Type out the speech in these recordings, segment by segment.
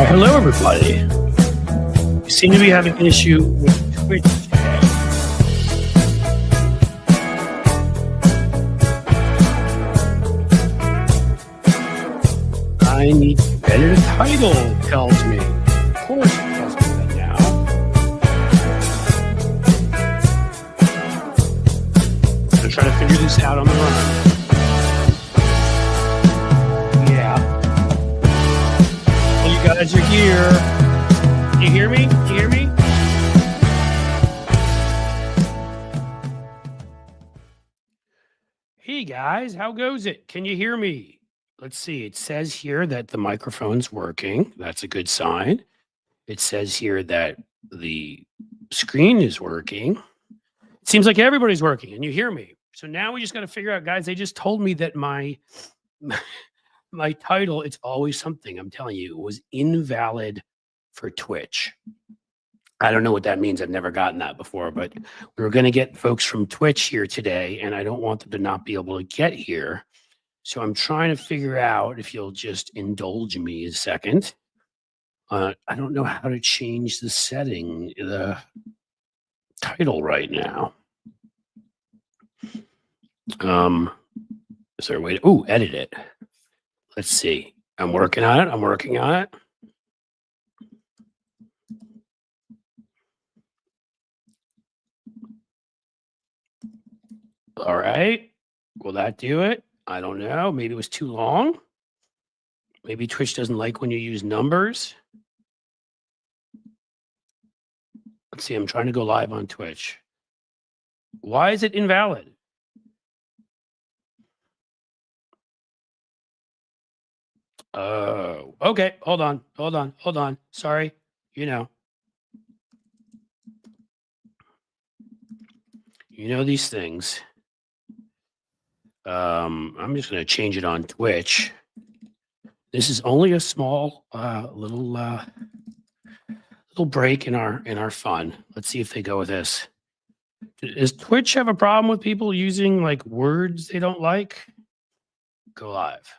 Hello, everybody. You seem to be having an issue with Twitch today. I need to edit a title, it tells me. Of course it tells me that now. I'm trying to figure this out on the run. You guys are here. Can you hear me? Can you hear me? Hey guys, how goes it? Can you hear me? Let's see. It says here that the microphone's working. That's a good sign. It says here that the screen is working. It seems like everybody's working and you hear me. So now we just got to figure out, guys, they just told me that my title, it's always something, I'm telling you, it was invalid for Twitch. I don't know what that means. I've never gotten that before, but we were going to get folks from Twitch here today, and I don't want them to not be able to get here. So I'm trying to figure out, if you'll just indulge me a second. I don't know how to change the setting, the title right now. Is there a way to, edit it? Let's see. I'm working on it. I'm working on it. All right. Will that do it? I don't know. Maybe it was too long. Maybe Twitch doesn't like when you use numbers. Let's see. I'm trying to go live on Twitch. Why is it invalid? Oh, okay. Hold on. Sorry. You know these things. I'm just going to change it on Twitch. This is only a small little break in our fun. Let's see if they go with this. Does Twitch have a problem with people using like words they don't like? Go live.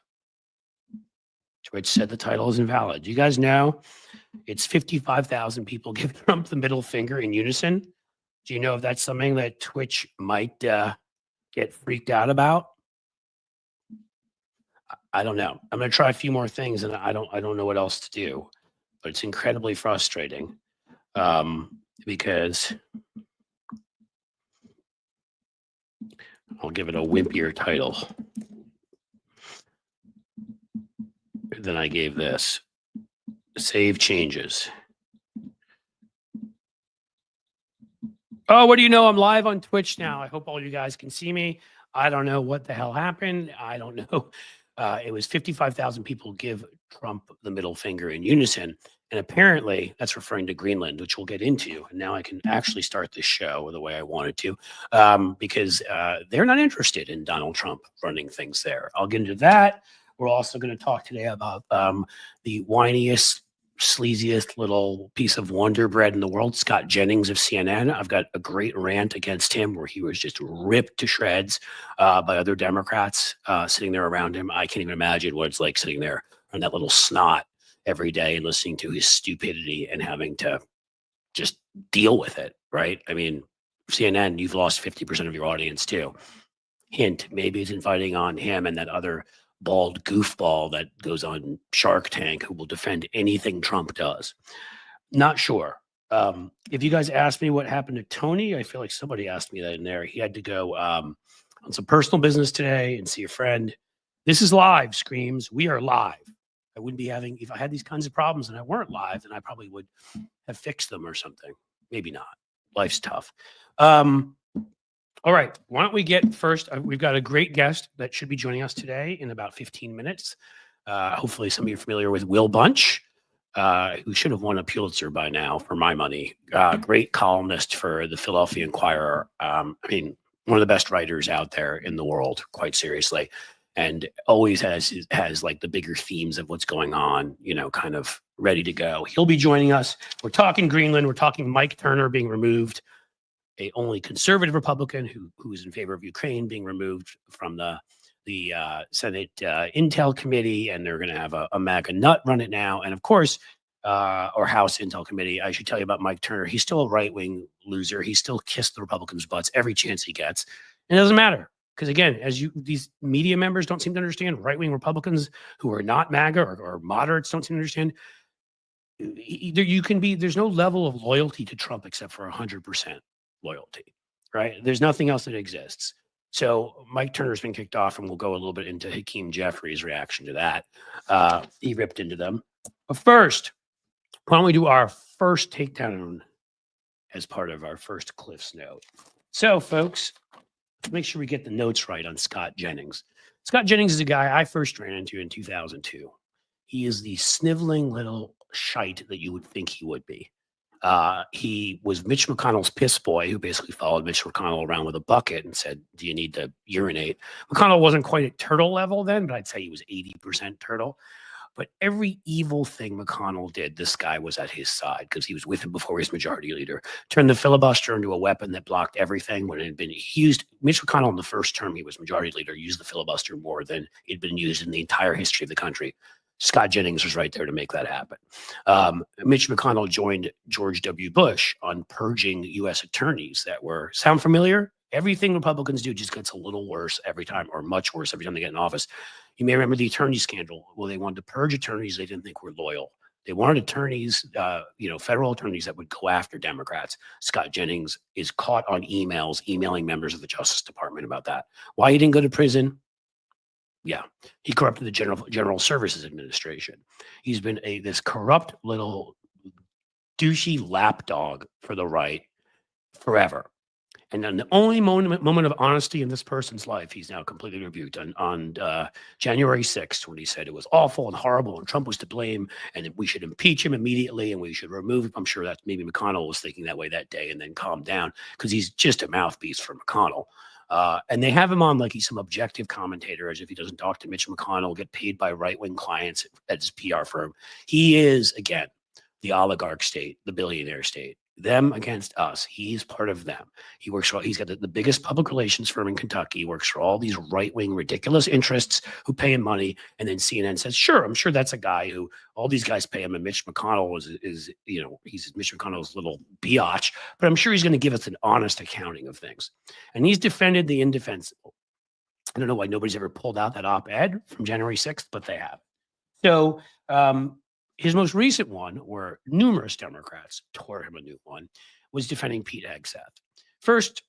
Twitch said the title is invalid. You guys know it's 55,000 people give Trump the middle finger in unison. Do you know if that's something that Twitch might get freaked out about? I don't know. I'm going to try a few more things, and I don't know what else to do. But it's incredibly frustrating because I'll give it a wimpier title than I gave this. Save changes. Oh, what do you know? I'm live on Twitch now. I hope all you guys can see me. I don't know what the hell happened. I don't know. It was 55,000 people give Trump the middle finger in unison. And apparently that's referring to Greenland, which we'll get into. And now I can actually start this show the way I wanted to because they're not interested in Donald Trump running things there. I'll get into that. We're also going to talk today about the whiniest, sleaziest little piece of Wonder Bread in the world, Scott Jennings of CNN. I've got a great rant against him where he was just ripped to shreds by other Democrats sitting there around him. I can't even imagine what it's like sitting there on that little snot every day and listening to his stupidity and having to just deal with it, right? I mean, CNN, you've lost 50% of your audience too. Hint, maybe it's inviting on him and that other bald goofball that goes on Shark Tank who will defend anything Trump does. Not sure. If you guys asked me what happened to Tony, I feel like somebody asked me that in there. He had to go on some personal business today and see a friend. This is live, Screams. We are live. I wouldn't be having, if I had these kinds of problems and I weren't live, then I probably would have fixed them or something. Maybe not. Life's tough. All right, why don't we get first, we've got a great guest that should be joining us today in about 15 minutes. Hopefully some of you are familiar with Will Bunch, who should have won a Pulitzer by now, for my money. Great columnist for the Philadelphia Inquirer. I mean, one of the best writers out there in the world, quite seriously, and always has like the bigger themes of what's going on, kind of ready to go. He'll be joining us. We're talking Greenland. We're talking Mike Turner being removed. A only conservative Republican who is in favor of Ukraine being removed from the Senate Intel Committee, and they're going to have a MAGA nut run it now. And of course, or House Intel Committee. I should tell you about Mike Turner. He's still a right-wing loser. He still kissed the Republicans' butts every chance he gets. And it doesn't matter. Because again, these media members don't seem to understand, right-wing Republicans who are not MAGA or moderates don't seem to understand. There's no level of loyalty to Trump except for 100% loyalty, right? There's nothing else that exists. So Mike Turner's been kicked off, and we'll go a little bit into Hakeem Jeffries' reaction to that. He ripped into them. But first, why don't we do our first takedown as part of our first Cliff's Note? So, folks, make sure we get the notes right on Scott Jennings. Scott Jennings is a guy I first ran into in 2002. He is the sniveling little shite that you would think he would be. He was Mitch McConnell's piss boy, who basically followed Mitch McConnell around with a bucket and said, "Do you need to urinate?" McConnell wasn't quite at turtle level then, but I'd say he was 80% turtle. But every evil thing McConnell did, this guy was at his side because he was with him before he was majority leader. Turned the filibuster into a weapon that blocked everything when it had been used. Mitch McConnell in the first term he was majority leader used the filibuster more than it had been used in the entire history of the country. Scott Jennings was right there to make that happen. Mitch McConnell joined George W. Bush on purging U.S. attorneys that were, sound familiar? Everything Republicans do just gets a little worse every time, or much worse every time they get in office. You may remember the attorney scandal. Well, they wanted to purge attorneys they didn't think were loyal. They wanted attorneys, federal attorneys that would go after Democrats. Scott Jennings is caught on emailing members of the Justice Department about that. Why he didn't go to prison? Yeah, he corrupted the General Services Administration. He's been this corrupt little douchey lapdog for the right forever. And then the only moment of honesty in this person's life, he's now completely rebuked on January 6th, when he said it was awful and horrible and Trump was to blame and we should impeach him immediately and we should remove him. I'm sure that maybe McConnell was thinking that way that day and then calmed down because he's just a mouthpiece for McConnell. And they have him on like he's some objective commentator, as if he doesn't talk to Mitch McConnell, get paid by right-wing clients at his PR firm. He is, again, the oligarch state, the billionaire state. Them against us. He's part of them. He works for, he's got the biggest public relations firm in Kentucky. He works for all these right-wing ridiculous interests who pay him money. And then CNN says, sure, I'm sure that's a guy who all these guys pay him. And Mitch McConnell is he's Mitch McConnell's little biatch, but I'm sure he's going to give us an honest accounting of things. And he's defended the indefensible. I don't know why nobody's ever pulled out that op-ed from January 6th, but they have. So, his most recent one, where numerous Democrats tore him a new one, was defending Pete Hegseth. First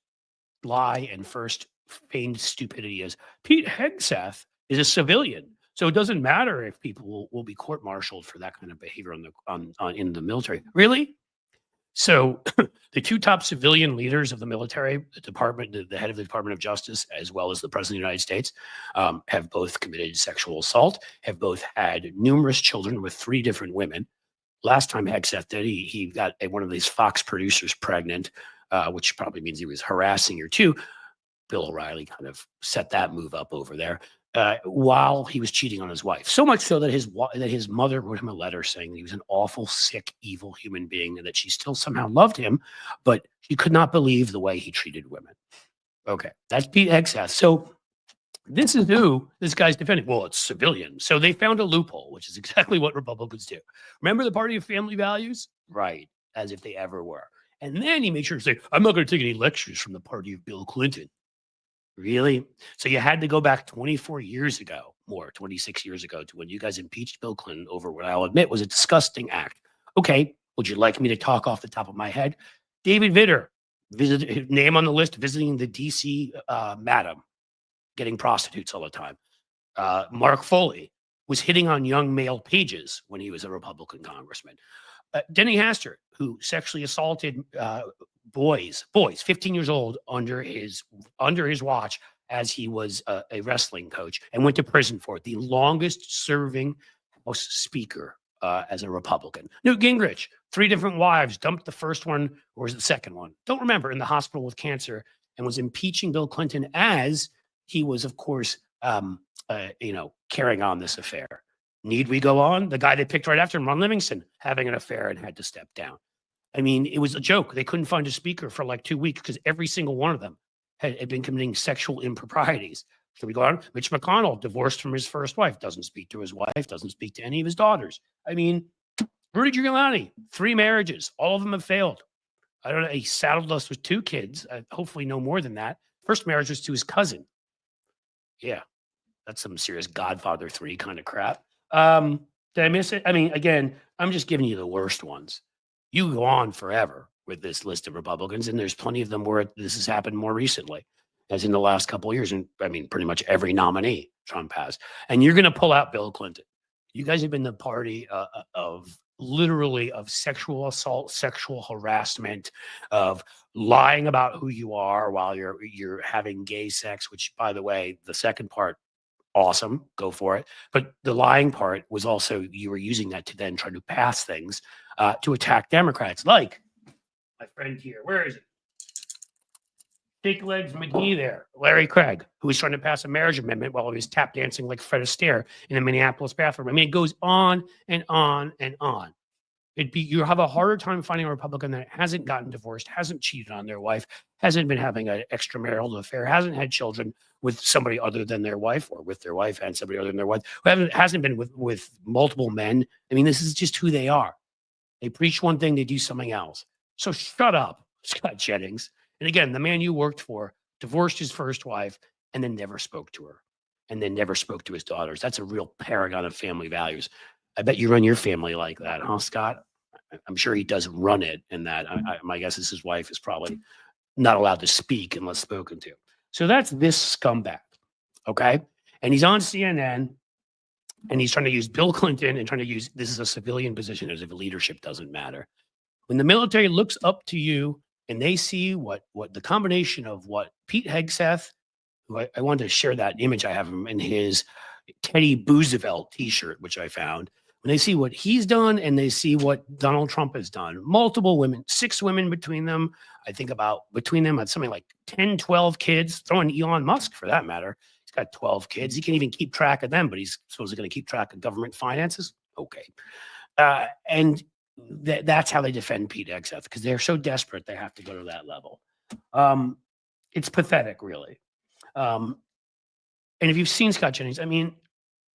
lie and first feigned stupidity is Pete Hegseth is a civilian. So it doesn't matter if people will be court-martialed for that kind of behavior in the military. Really? So the two top civilian leaders of the military, the head of the Department of Justice, as well as the President of the United States, have both committed sexual assault, have both had numerous children with 3 different women. Last time Hegseth did, he got one of these Fox producers pregnant, which probably means he was harassing her too. Bill O'Reilly kind of set that move up over there. While he was cheating on his wife. So much so that his mother wrote him a letter saying he was an awful, sick, evil human being and that she still somehow loved him, but she could not believe the way he treated women. Okay, that's Pete Hegseth. So this is who this guy's defending. Well, it's civilian. So they found a loophole, which is exactly what Republicans do. Remember the party of family values? Right, as if they ever were. And then he made sure to say, I'm not going to take any lectures from the party of Bill Clinton. Really? So you had to go back 24 years ago, 26 years ago, to when you guys impeached Bill Clinton over what I'll admit was a disgusting act. Okay, would you like me to talk off the top of my head? David Vitter, name on the list, visiting the D.C. madam, getting prostitutes all the time. Mark Foley was hitting on young male pages when he was a Republican congressman. Denny Hastert, who sexually assaulted boys, 15 years old, under his watch as he was a wrestling coach, and went to prison for it. The longest serving House Speaker as a Republican. Newt Gingrich, 3 different wives, dumped the first one, or was it the second one? Don't remember, in the hospital with cancer, and was impeaching Bill Clinton as he was, of course, carrying on this affair. Need we go on? The guy they picked right after him, Ron Livingston, having an affair and had to step down. I mean, it was a joke. They couldn't find a speaker for like 2 weeks because every single one of them had been committing sexual improprieties. Should we go on? Mitch McConnell, divorced from his first wife, doesn't speak to his wife, doesn't speak to any of his daughters. I mean, Rudy Giuliani, 3 marriages. All of them have failed. I don't know. He saddled us with 2 kids. Hopefully, no more than that. First marriage was to his cousin. Yeah, that's some serious Godfather 3 kind of crap. Did I miss it? I mean, again, I'm just giving you the worst ones. You go on forever with this list of Republicans, and there's plenty of them where this has happened more recently, as in the last couple of years. And I mean, pretty much every nominee Trump has. And you're going to pull out Bill Clinton. You guys have been the party of literally of sexual assault, sexual harassment, of lying about who you are while you're having gay sex, which, by the way, the second part, awesome, go for it. But the lying part was also you were using that to then try to pass things to attack Democrats, like my friend here. Where is it? Big Legs McGee there, Larry Craig, who was trying to pass a marriage amendment while he was tap dancing like Fred Astaire in a Minneapolis bathroom. I mean, it goes on and on and on. You have a harder time finding a Republican that hasn't gotten divorced, hasn't cheated on their wife, hasn't been having an extramarital affair, hasn't had children with somebody other than their wife, or with their wife and somebody other than their wife, who hasn't been with multiple men. I mean, this is just who they are. They preach one thing, they do something else. So shut up, Scott Jennings. And again, the man you worked for divorced his first wife and then never spoke to her, and then never spoke to his daughters. That's a real paragon of family values. I bet you run your family like that, huh, Scott? I'm sure he does run it, and that my guess is his wife is probably not allowed to speak unless spoken to. So that's this scumbag, okay? And he's on CNN, and he's trying to use Bill Clinton and trying to use this is a civilian position as if leadership doesn't matter. When the military looks up to you and they see what the combination of what Pete Hegseth, who I wanted to share that image I have him in his Teddy Roosevelt t-shirt, which I found. When they see what he's done and they see what Donald Trump has done, multiple women, 6 women between them. I think about between them, something like 10, 12 kids, throwing Elon Musk for that matter. He's got 12 kids. He can't even keep track of them, but he's supposedly going to keep track of government finances. Okay. And that's how they defend Pete Hegseth, because they're so desperate they have to go to that level. It's pathetic, really. And if you've seen Scott Jennings, I mean,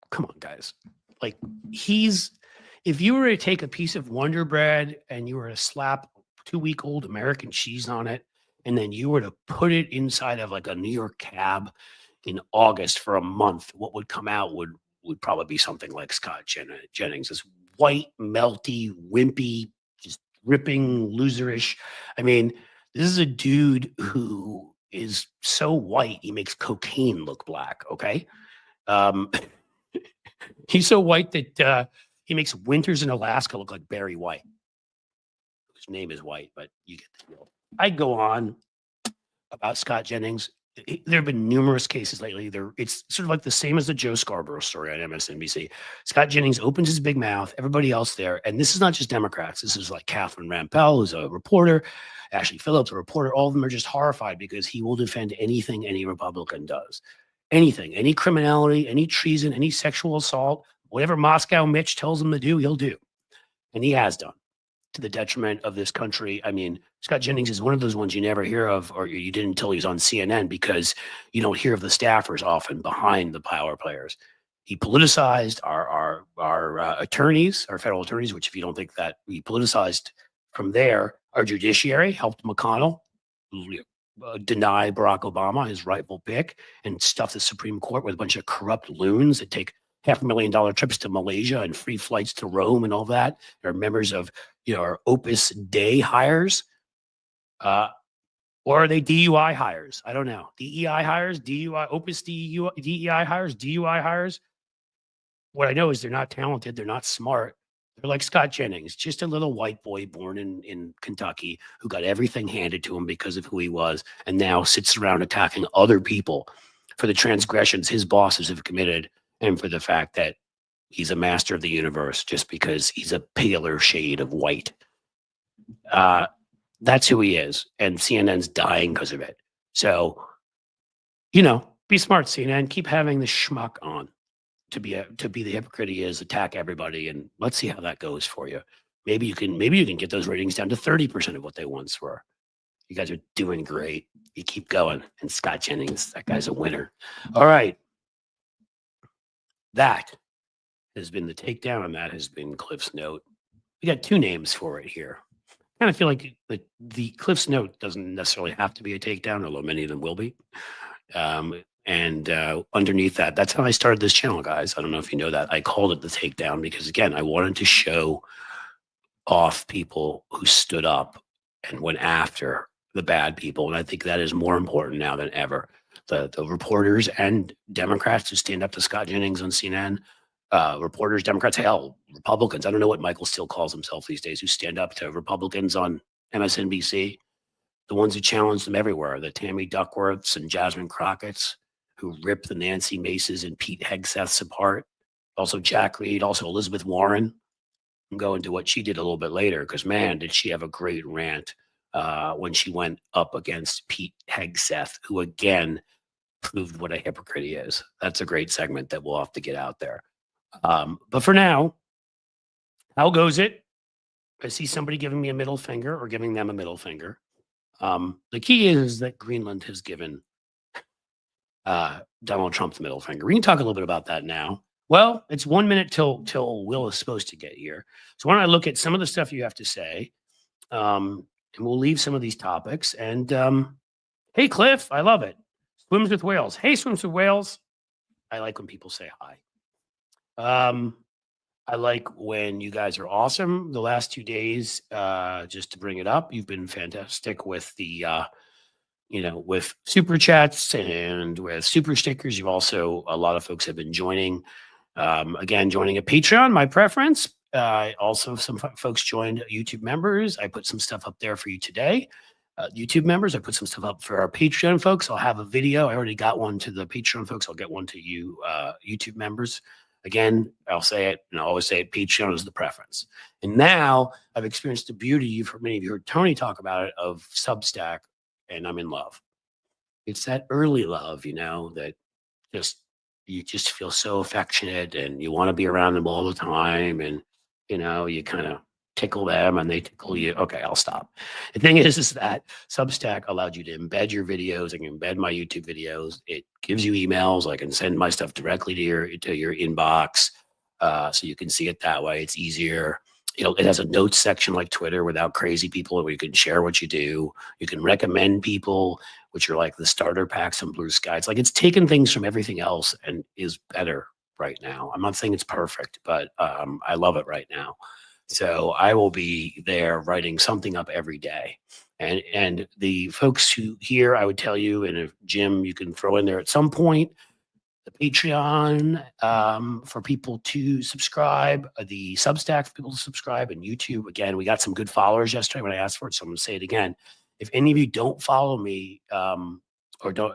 come on, guys. Like, if you were to take a piece of Wonder Bread and you were to slap 2-week-old American cheese on it, and then you were to put it inside of like a New York cab in August for a month, what would come out would probably be something like Scott Jennings, this white, melty, wimpy, just ripping, loserish. I mean, this is a dude who is so white, he makes cocaine look black, okay? He's so white that he makes winters in Alaska look like Barry White, whose name is White, but you get the deal. I go on about Scott Jennings. There have been numerous cases lately. It's sort of like the same as the Joe Scarborough story on MSNBC. Scott Jennings opens his big mouth, everybody else there, and this is not just Democrats. This is like Catherine Rampell, who's a reporter, Ashley Phillips, a reporter. All of them are just horrified because he will defend anything any Republican does. Anything, any criminality, any treason, any sexual assault, whatever Moscow Mitch tells him to do, he'll do. And he has done, to the detriment of this country. I mean, Scott Jennings is one of those ones you never hear of, or you didn't until he was on CNN, because you don't hear of the staffers often behind the power players. He politicized our attorneys, our federal attorneys, which if you don't think that, he politicized from there, our judiciary, helped McConnell deny Barack Obama his rightful pick, and stuff the Supreme Court with a bunch of corrupt loons that take $500,000 trips to Malaysia and free flights to Rome and all that. They're members of, our Opus Dei hires, or are they DUI hires? I don't know. DEI hires, DUI, Opus DEI hires, DUI hires. What I know is they're not talented. They're not smart. They're like Scott Jennings, just a little white boy born in Kentucky who got everything handed to him because of who he was, and now sits around attacking other people for the transgressions his bosses have committed, and for the fact that he's a master of the universe just because he's a paler shade of white. That's who he is, and CNN's dying because of it. So, be smart, CNN. Keep having the schmuck on. To be the hypocrite he is, attack everybody, and let's see how that goes for you. Maybe you can get those ratings down to 30% of what they once were. You guys are doing great. You keep going. And Scott Jennings, that guy's a winner. All right. That has been the takedown, and that has been Cliff's note. we got two names for it here. I kind of feel like the Cliff's Note doesn't necessarily have to be a takedown, although many of them will be. And underneath that, that's how I started this channel, guys. I don't know if you know that. I called it the Takedown because, again, I wanted to show off people who stood up and went after the bad people. And I think that is more important now than ever. The reporters and Democrats who stand up to Scott Jennings on CNN, reporters, Democrats, hell, Republicans. I don't know what Michael Steele calls himself these days, who stand up to Republicans on MSNBC. The ones who challenge them everywhere, the Tammy Duckworths and Jasmine Crockett's, who rip the Nancy Maces and Pete Hegseths apart. Also Jack Reed, also Elizabeth Warren. I'm going to what she did a little bit later, because, man, did she have a great rant when she went up against Pete Hegseth, who, again, proved what a hypocrite he is. That's a great segment that we'll have to get out there. But for now, how goes it? I see somebody giving me a middle finger or giving them a middle finger. The key is that Greenland has given Donald Trump the middle finger. We can talk a little bit about that now. Well, it's 1 minute till Will is supposed to get here. So why don't I look at some of the stuff you have to say, and we'll leave some of these topics. And hey, Cliff, I love it. Swims with whales. Hey, Swims with whales. I like when people say hi. I like when you guys are awesome. The last 2 days, just to bring it up, you've been fantastic with the, with super chats and with super stickers. You've also, a lot of folks have been joining, joining a Patreon, my preference. Also, some folks joined YouTube members. I put some stuff up there for you today. YouTube members, I put some stuff up for our Patreon folks. I'll have a video. I already got one to the Patreon folks. I'll get one to you, YouTube members. Again, I'll say it, and I always say it, Patreon is the preference. And now I've experienced the beauty, you've heard, many of you heard Tony talk about it, of Substack, and I'm in love. It's that early love, that you just feel so affectionate and you want to be around them all the time. And, you kind of tickle them and they tickle you. Okay, I'll stop. The thing is that Substack allowed you to embed your videos. I can embed my YouTube videos. It gives you emails. I can send my stuff directly to your inbox, so you can see it that way. It's easier. It has a notes section like Twitter without crazy people, where you can share what you do. You can recommend people, which are like the starter packs on Blue Sky. It's like it's taken things from everything else and is better right now. I'm not saying it's perfect, but I love it right now. So I will be there writing something up every day. And the folks who here, I would tell you, and if Jim, you can throw in there at some point, the Patreon for people to subscribe, the Substack for people to subscribe, and YouTube. Again, we got some good followers yesterday when I asked for it, so I'm going to say it again. If any of you don't follow me or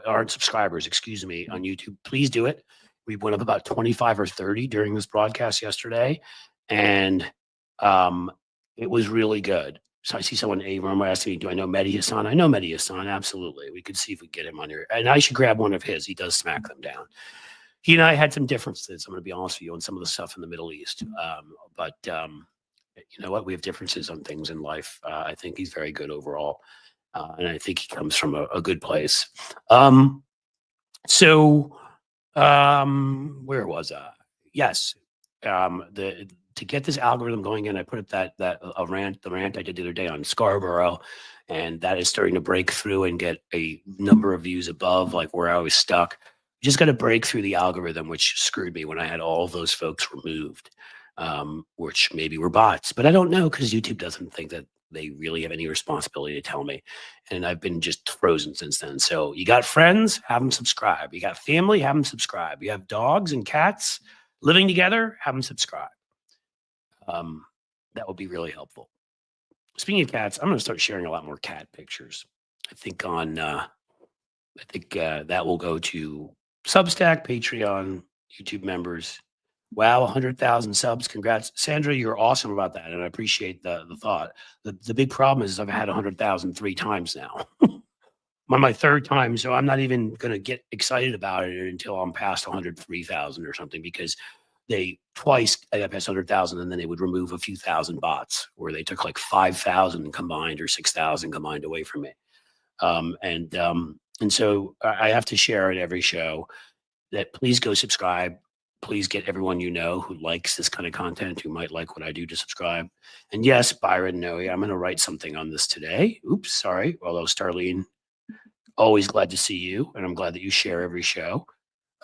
aren't subscribers, excuse me, on YouTube, please do it. We went up about 25 or 30 during this broadcast yesterday, and it was really good. So I see someone, Abram, asking me, do I know Mehdi Hassan? I know Mehdi Hassan, absolutely. We could see if we get him on here. And I should grab one of his. He does smack them down. He and I had some differences, I'm going to be honest with you, on some of the stuff in the Middle East. But you know what? We have differences on things in life. I think he's very good overall. And I think he comes from a good place. Where was I? Yes. To get this algorithm going in, I put up the rant I did the other day on Scarborough, and that is starting to break through and get a number of views above, like where I was stuck. Just got to break through the algorithm, which screwed me when I had all of those folks removed, which maybe were bots, but I don't know, because YouTube doesn't think that they really have any responsibility to tell me. And I've been just frozen since then. So you got friends, have them subscribe. You got family, have them subscribe. You have dogs and cats living together, have them subscribe. That would be really helpful. Speaking of cats, I'm going to start sharing a lot more cat pictures. I think that will go to Substack, Patreon, YouTube members. Wow, 100,000 subs. Congrats. Sandra, you're awesome about that, and I appreciate the thought. The big problem is I've had 100,000 3 times now. I'm on my 3rd time, so I'm not even going to get excited about it until I'm past 103,000 or something, because they twice I got past 100,000, and then they would remove a few thousand bots, where they took like 5,000 combined or 6,000 combined away from me. And so I have to share at every show that please go subscribe. please get everyone you know who likes this kind of content, who might like what I do, to subscribe. And yes, Byron, no, I'm going to write something on this today. Oops, sorry. Although Starlene, always glad to see you, and I'm glad that you share every show.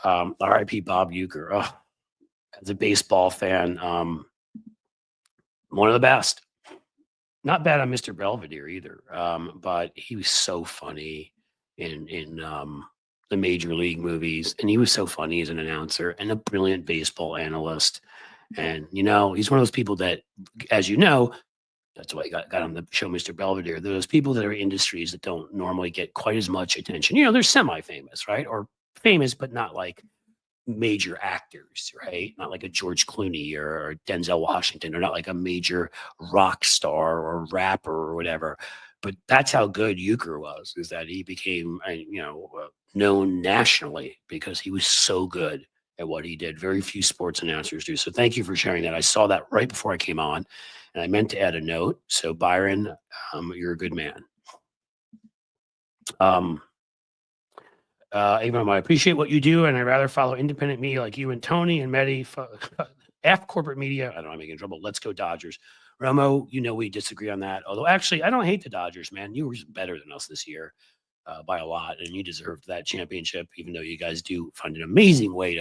R.I.P. Bob Uecker. Oh, as a baseball fan, one of the best. Not bad on Mr. Belvedere either, but he was so funny in the Major League movies, and he was so funny as an announcer and a brilliant baseball analyst. And he's one of those people that, as you know, that's why I got on the show, Mr. Belvedere. Those people that are in industries that don't normally get quite as much attention. They're semi-famous, right? Or famous, but not like major actors, right? Not like a George Clooney or Denzel Washington, or not like a major rock star or rapper or whatever. But that's how good Euchre was, is that he became, known nationally because he was so good at what he did. Very few sports announcers do. So thank you for sharing that. I saw that right before I came on, and I meant to add a note. So Byron, you're a good man. Abram, I appreciate what you do, and I'd rather follow independent media like you and Tony and Mehdi. F corporate media. I don't want to make in trouble. Let's go Dodgers. Romo, we disagree on that. Although, actually, I don't hate the Dodgers, man. You were better than us this year by a lot, and you deserved that championship, even though you guys do find an amazing way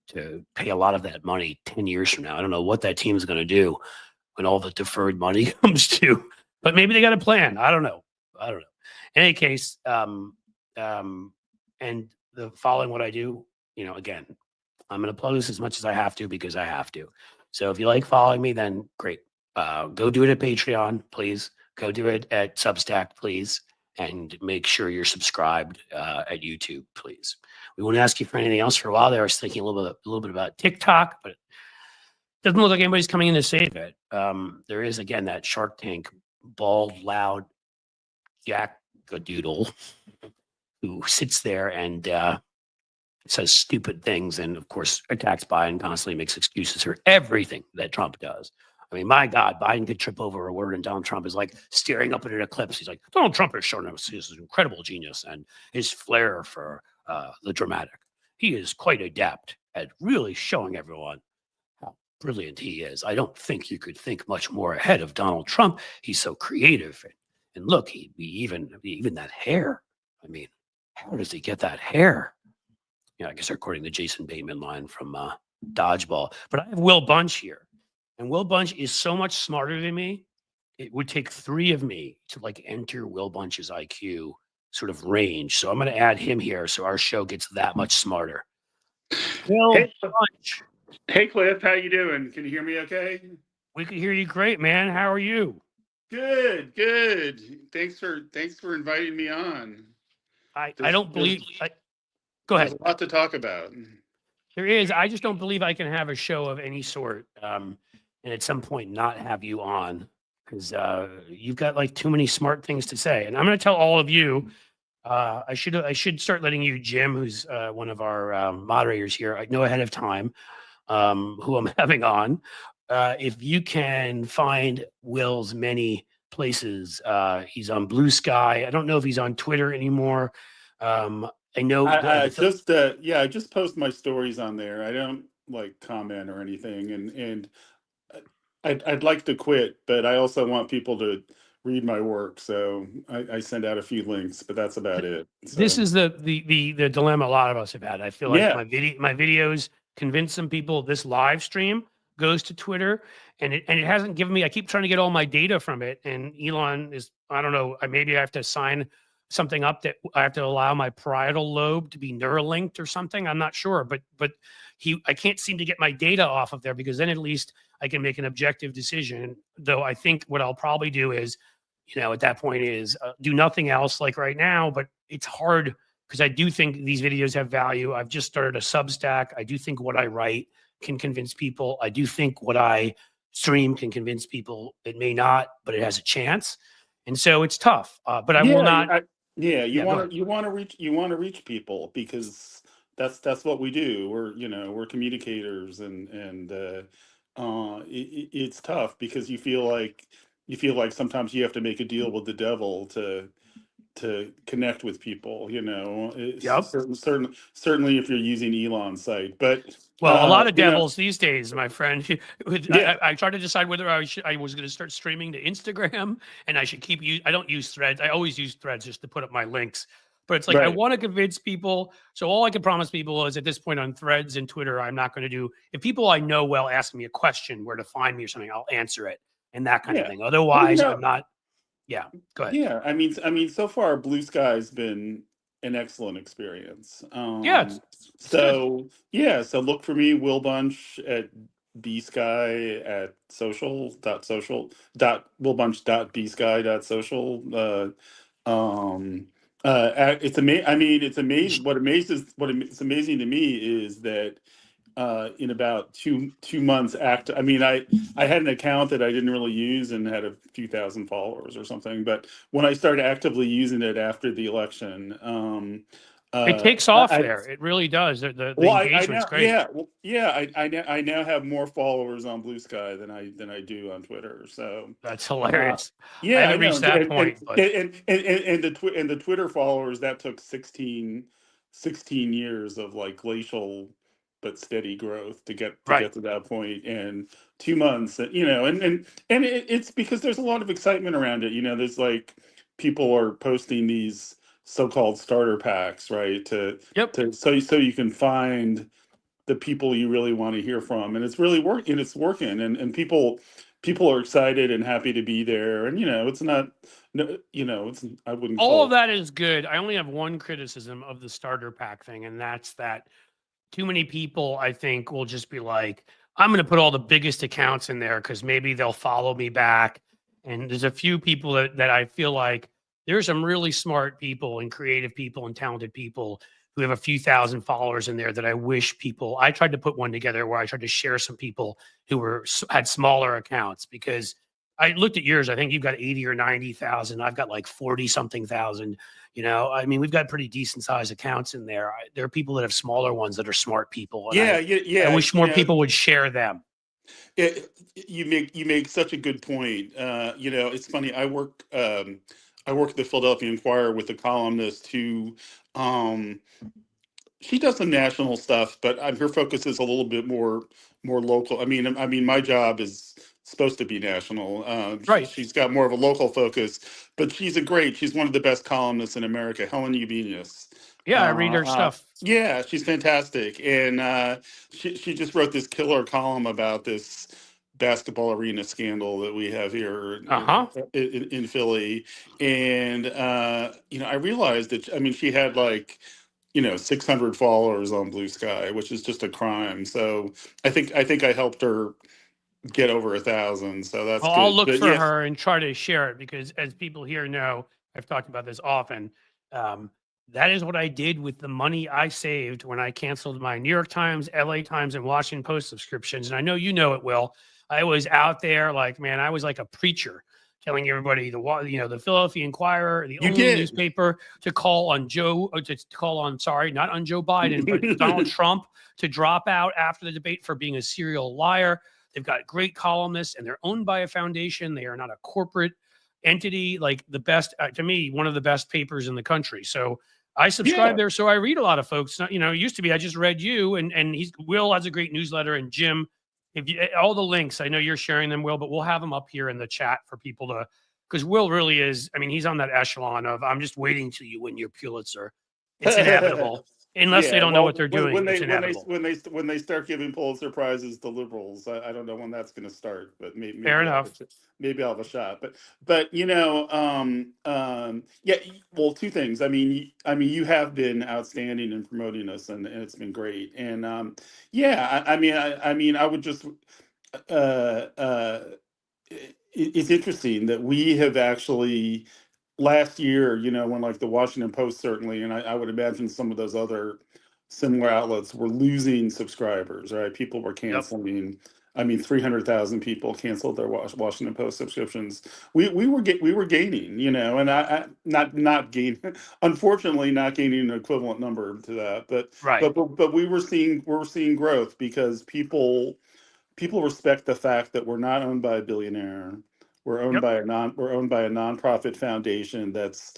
to pay a lot of that money 10 years from now. I don't know what that team is going to do when all the deferred money comes due, but maybe they got a plan. I don't know. In any case, and the following what I do, again, I'm going to plug this as much as I have to because I have to. So if you like following me, then great. Go do it at Patreon, please. Go do it at Substack, please. And make sure you're subscribed at YouTube, please. We won't ask you for anything else for a while there. I was thinking a little bit about TikTok, but it doesn't look like anybody's coming in to save it. There is, again, that Shark Tank bald, loud jack-a-doodle who sits there and says stupid things, and of course attacks Biden, constantly makes excuses for everything that Trump does. I mean, my God, Biden could trip over a word, and Donald Trump is like staring up at an eclipse. He's like, Donald Trump has shown us his incredible genius and his flair for the dramatic. He is quite adept at really showing everyone how brilliant he is. I don't think you could think much more ahead of Donald Trump. He's so creative, and look, even that hair. I mean, how does he get that hair? I guess according to Jason Bateman line from Dodgeball. But I have Will Bunch here. And Will Bunch is so much smarter than me. It would take 3 of me to enter Will Bunch's IQ sort of range. So I'm going to add him here so our show gets that much smarter. Will Bunch. Hey, Cliff. How you doing? Can you hear me okay? We can hear you great, man. How are you? Good. Thanks for inviting me on. I don't believe... Go ahead. There's a lot to talk about. There is. I just don't believe I can have a show of any sort and at some point not have you on, because you've got too many smart things to say. And I'm going to tell all of you, I should start letting you, Jim, who's one of our moderators here, I know ahead of time who I'm having on. If you can find Will's many places, he's on Blue Sky. I don't know if he's on Twitter anymore. I know. I just post my stories on there. I don't comment or anything, and I'd like to quit, but I also want people to read my work, so I send out a few links, but that's about it. So. This is the dilemma a lot of us have had. I feel like my videos convince some people. This live stream goes to Twitter, and it hasn't given me. I keep trying to get all my data from it, and Elon is, I don't know. Maybe I have to sign something up that I have to allow my parietal lobe to be Neuralinked or something. I'm not sure, but I can't seem to get my data off of there, because then at least I can make an objective decision. Though I think what I'll probably do is, at that point is do nothing else like right now, but it's hard because I do think these videos have value. I've just started a Substack. I do think what I write can convince people. I do think what I stream can convince people. It may not, but it has a chance. And so it's tough, but I will not. You want to reach people, because that's what we do. We're communicators, and it's tough because you feel like sometimes you have to make a deal with the devil to to connect with people, Yep. certainly if you're using Elon's site, but Well, a lot of you know, devils these days, my friend. yeah, I tried to decide whether I was going to start streaming to Instagram, and I should I don't use Threads. I always use Threads just to put up my links. But it's like I right, want to convince people. So all I can promise people is at this point on Threads and Twitter, I'm not going to do. If people I know well ask me a question where to find me or something, I'll answer it and that kind of yeah. thing. Well, Otherwise, I'm not. Yeah, go ahead. yeah. I mean, so far Blue Sky's been an excellent experience. Yeah, it's good. So yeah, so look for me, Will Bunch at bsky at social dot willbunch dot bsky.social. It's amazing. I mean, it's amazing. It's amazing to me is that in about two months I mean, I had an account that I didn't really use and had a few thousand followers or something, but when I started actively using it after the election, It uh takes i, off I there. It really does. The well, I engagement's now, great. yeah, well, yeah, I now have more followers on Blue Sky than I do on Twitter. So, That's uh, hilarious. I yeah, I haven't know, reached that point, but and the Twitter followers that took 16 years of like glacial but steady growth to get to right. get to that point, and 2 months, it's because there's a lot of excitement around it. There's like people are posting these so-called starter packs, right? Yep. So you can find the people you really want to hear from, and it's really working. It's working, and people are excited and happy to be there. And it's not, no, it's I wouldn't All of call that is good. I only have one criticism of the starter pack thing, and that's that too many people, I think, will just be like, I'm going to put all the biggest accounts in there because maybe they'll follow me back. And there's a few people that I feel like there's some really smart people and creative people and talented people who have a few thousand followers in there that I wish people. I tried to put one together where I tried to share some people who had smaller accounts because I looked at yours. I think you've got 80 or 90,000. I've got like 40 something thousand. I mean, we've got pretty decent sized accounts in there. There are people that have smaller ones that are smart people, and yeah, yeah, I yeah. wish more people would share them. You make such a good point. It's funny. I work at the Philadelphia Inquirer with a columnist who um, she does some national stuff, but her focus is a little bit more local. I mean, my job is supposed to be national. Right. She's got more of a local focus, but she's one of the best columnists in America, Helen Ubenius. Yeah, I read her stuff. Yeah, she's fantastic, and she just wrote this killer column about this basketball arena scandal that we have here Uh huh. in Philly, and I realized that she had like 600 followers on Blue Sky, which is just a crime. So I think I helped her get over 1,000. So that's Well, I'll good. look But for yeah, her and try to share it because, as people here know, I've talked about this often. Um, that is what I did with the money I saved when I canceled my New York Times, LA Times, and Washington Post subscriptions. And I know you know it, Will. I was out there like, man, I was like a preacher telling everybody the Philadelphia Inquirer, the you only did. newspaper to call on sorry, not on Joe Biden, but Donald Trump to drop out after the debate for being a serial liar. They've got great columnists and they're owned by a foundation. They are not a corporate entity, like the best, to me, one of the best papers in the country. So I subscribe Yeah. there. So I read a lot of folks. It used to be I just read you and Will has a great newsletter and Jim. If you all the links, I know you're sharing them, Will, but we'll have them up here in the chat for people to because Will really is. I mean, he's on that echelon of I'm just waiting till you win your Pulitzer. It's inevitable. Unless they Yeah, don't know well, what they're when doing, when it's they when they inevitable. when they when they start giving Pulitzer prizes to liberals, I don't know when that's going to start, but Fair maybe enough. maybe I'll have a shot. But yeah. Well, two things. I mean, you have been outstanding in promoting us, and it's been great. And yeah, I mean, I would just uh, uh, it's interesting that we have actually last year, when like the Washington Post certainly, and I would imagine some of those other similar outlets were losing subscribers, right? People were Yep. canceling. I mean, 300,000 people canceled their Washington Post subscriptions. We were gaining, and I not gain, unfortunately, not gaining an equivalent number to that, but Right. but we were seeing growth because people respect the fact that we're not owned by a billionaire. We're owned Yep. by a nonprofit foundation that's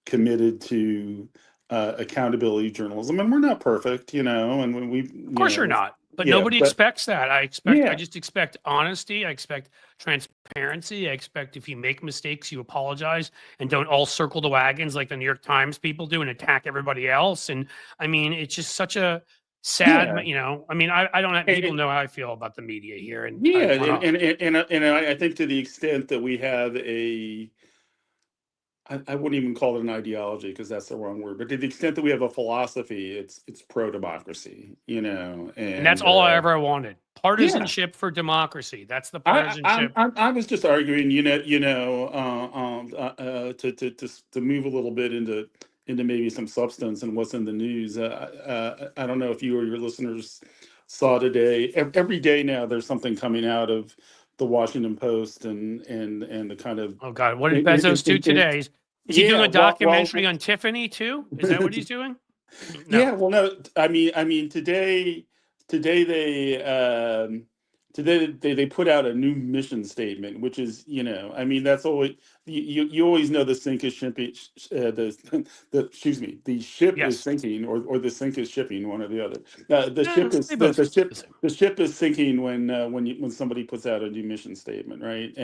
committed to accountability journalism, and we're not perfect, and when we, Of course you're not, but yeah, nobody but expects that. I yeah, just expect honesty. I expect transparency. I expect if you make mistakes, you apologize and don't all circle the wagons like the New York Times people do and attack everybody else. And I mean, it's just such a sad, yeah, I mean, I don't have and, people know how I feel about the media here. And I yeah, want to, and I think to the extent that we have I wouldn't even call it an ideology because that's the wrong word, but to the extent that we have a philosophy, it's pro democracy, and that's and all I ever wanted. yeah. Partisanship for democracy. That's the partisanship. I was just arguing, to move a little bit into maybe some substance and what's in the news. I don't know if you or your listeners saw today. Every day now, there's something coming out of the Washington Post and the kind of Oh God, what did it, Bezos do it, it, today? Is he doing yeah, a documentary on Tiffany too? Is that what he's doing? No. yeah, well, no, I mean, today they put out a new mission statement, which is, I mean, that's always you always know the sink is shipping, the excuse me, the ship is Yes. sinking, or the sink is shipping, one or the other. They both the same. The ship is sinking when somebody puts out a new mission statement, right?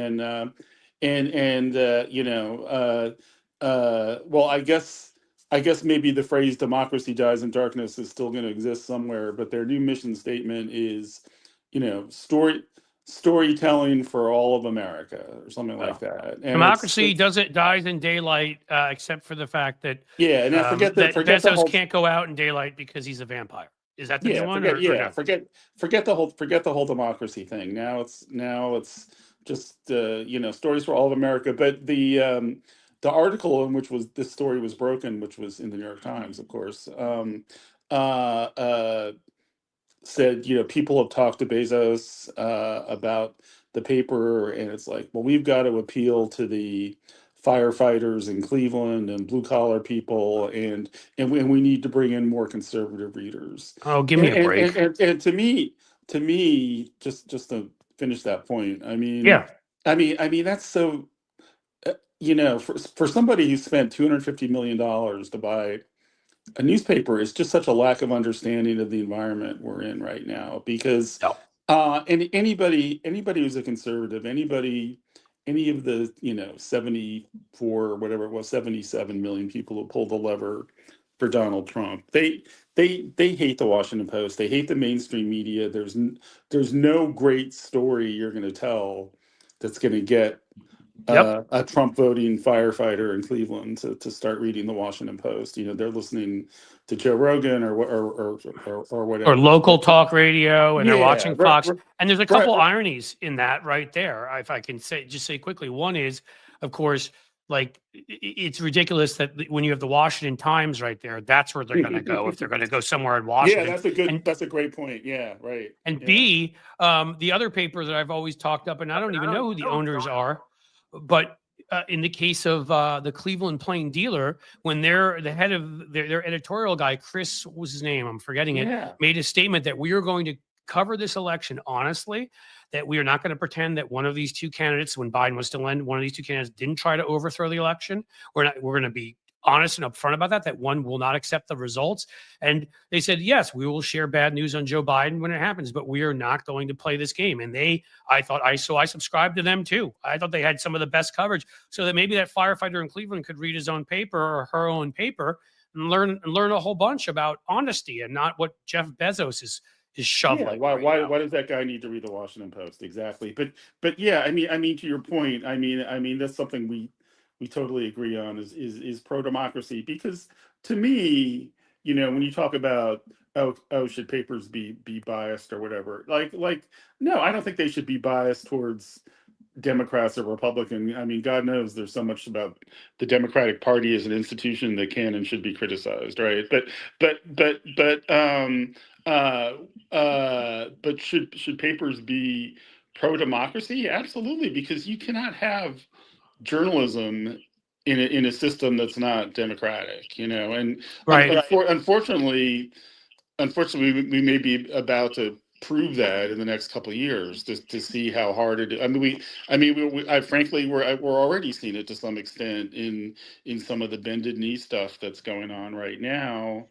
Well, I guess maybe the phrase "democracy dies in darkness" is still going to exist somewhere, but their new mission statement is, storytelling for all of America, or something like Well, that. And democracy doesn't dies in daylight, except for the fact that yeah, and I forget the Bezos whole can't go out in daylight because he's a vampire. Is that the new yeah, one or no? forget the whole democracy thing. Now it's just stories for all of America. But the article in which was this story was broken, which was in the New York Times, of course, uh, uh, said, people have talked to Bezos about the paper, and it's like, well, we've got to appeal to the firefighters in Cleveland and blue collar people, and we need to bring in more conservative readers. Oh, give me And a and and, break. and to me, just to finish that point, I mean, Yeah. that's so. For somebody who spent $250 million to buy a newspaper, is just such a lack of understanding of the environment we're in right now, because No. anybody who's a conservative, any of the 74 or whatever it was, 77 million people who pulled the lever for Donald Trump, they hate the Washington Post, they hate the mainstream media. There's no great story you're going to tell that's going to get Yep. a Trump voting firefighter in Cleveland to start reading the Washington Post. They're listening to Joe Rogan or Or whatever. local talk radio, and they're Yeah, watching Fox. And there's a couple right. ironies in that right there. If I can say quickly, one is, of course, like it's ridiculous that when you have the Washington Times right there, that's where they're going to go if they're going to go somewhere in Yeah, Washington. that's a great point. Yeah, right. And Yeah. B, the other paper that I've always talked up, and I don't even know who the owners are, but in the case of the Cleveland Plain Dealer, when they're the head of their editorial guy, Chris, what was his name? I'm forgetting it, Yeah. made a statement that we are going to cover this election honestly, that we are not going to pretend that one of these two candidates, when Biden was still in, one of these two candidates didn't try to overthrow the election. We're going to be honest and upfront about that one will not accept the results. And they said, yes, we will share bad news on Joe Biden when it happens, but we are not going to play this game. And I subscribed to them too. I thought they had some of the best coverage, so that maybe that firefighter in Cleveland could read his own paper or her own paper and learn a whole bunch about honesty and not what Jeff Bezos is Yeah, shoveling right why now. why does that guy need to read the Washington Post? Exactly. But yeah, I mean to your point, I mean that's something we totally agree on, is pro democracy, because to me, when you talk about, oh, should papers be biased or whatever, like no, I don't think they should be biased towards Democrats or Republican. I mean, God knows there's so much about the Democratic Party as an institution that can and should be criticized, right? But should papers be pro democracy? Absolutely, because you cannot have journalism in a system that's not democratic, and Right. unfortunately, we may be about to prove that in the next couple of years to see how hard it is. Frankly, we're already seeing it to some extent in some of the bended knee stuff that's going on right now.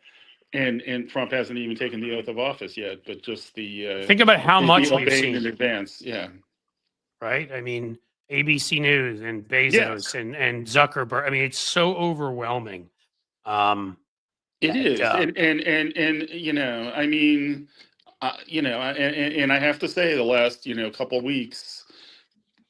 And Trump hasn't even taken the oath of office yet, but just Think about how much the we've obeying in seen, advance. Yeah. right? I mean, ABC News and Yes, Bezos and Zuckerberg. I mean, it's so overwhelming. Um, it that is. And and I have to say the last, couple weeks,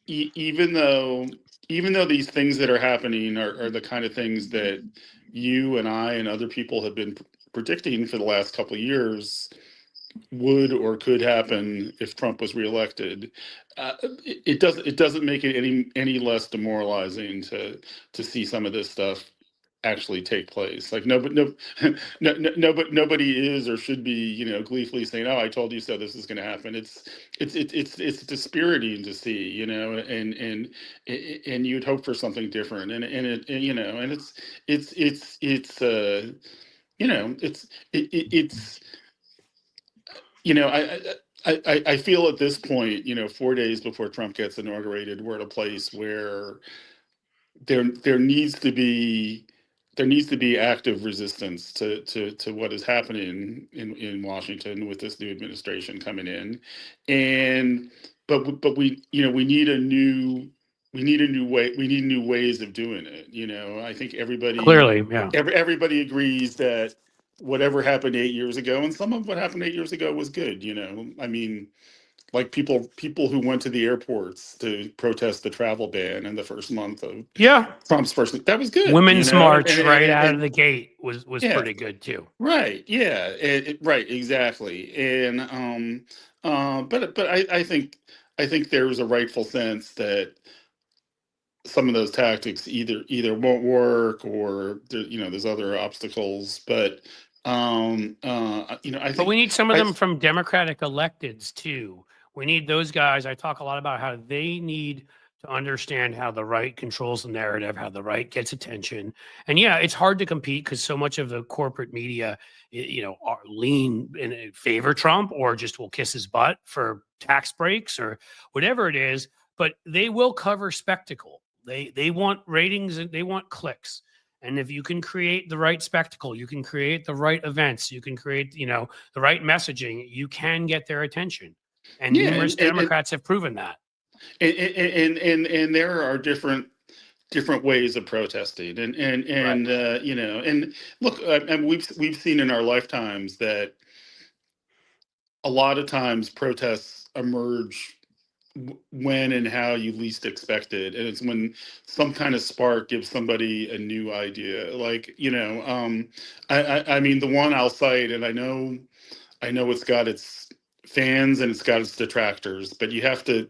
even though these things that are happening are the kind of things that you and I and other people have been predicting for the last couple of years would or could happen if Trump was reelected. It doesn't make it any less demoralizing to see some of this stuff actually take place. Like nobody is or should be, gleefully saying, "Oh, I told you so. This is going to happen." It's dispiriting to see, and you'd hope for something different, and it's I feel at this point, 4 days before Trump gets inaugurated, we're at a place where there needs to be active resistance to what is happening in Washington with this new administration coming in, and but we need a new way, we need new ways of doing it. I think clearly, yeah. everybody agrees that whatever happened 8 years ago, and some of what happened 8 years ago was good. Like people who went to the airports to protest the travel ban in the first month of Yeah. Trump's first, that was good, Women's march right out of and the gate was yeah, pretty good too. right, yeah, right, exactly, and but I think there's a rightful sense that some of those tactics either won't work or there's other obstacles, but I But we think need some of I them from Democratic electeds too. We need those guys. I talk a lot about how they need to understand how the right controls the narrative, how the right gets attention. And yeah, it's hard to compete because so much of the corporate media, are lean in favor Trump or just will kiss his butt for tax breaks or whatever it is. But they will cover spectacle. They want ratings and they want clicks. And if you can create the right spectacle, you can create the right events, you can create, the right messaging, you can get their attention. And yeah, numerous Democrats have proven that. and there are different ways of protesting, Right. and look, and we've seen in our lifetimes that a lot of times protests emerge when and how you least expect it, and it's when some kind of spark gives somebody a new idea, like I mean, the one I'll cite, and I know it's got its fans and it's got its detractors, but you have to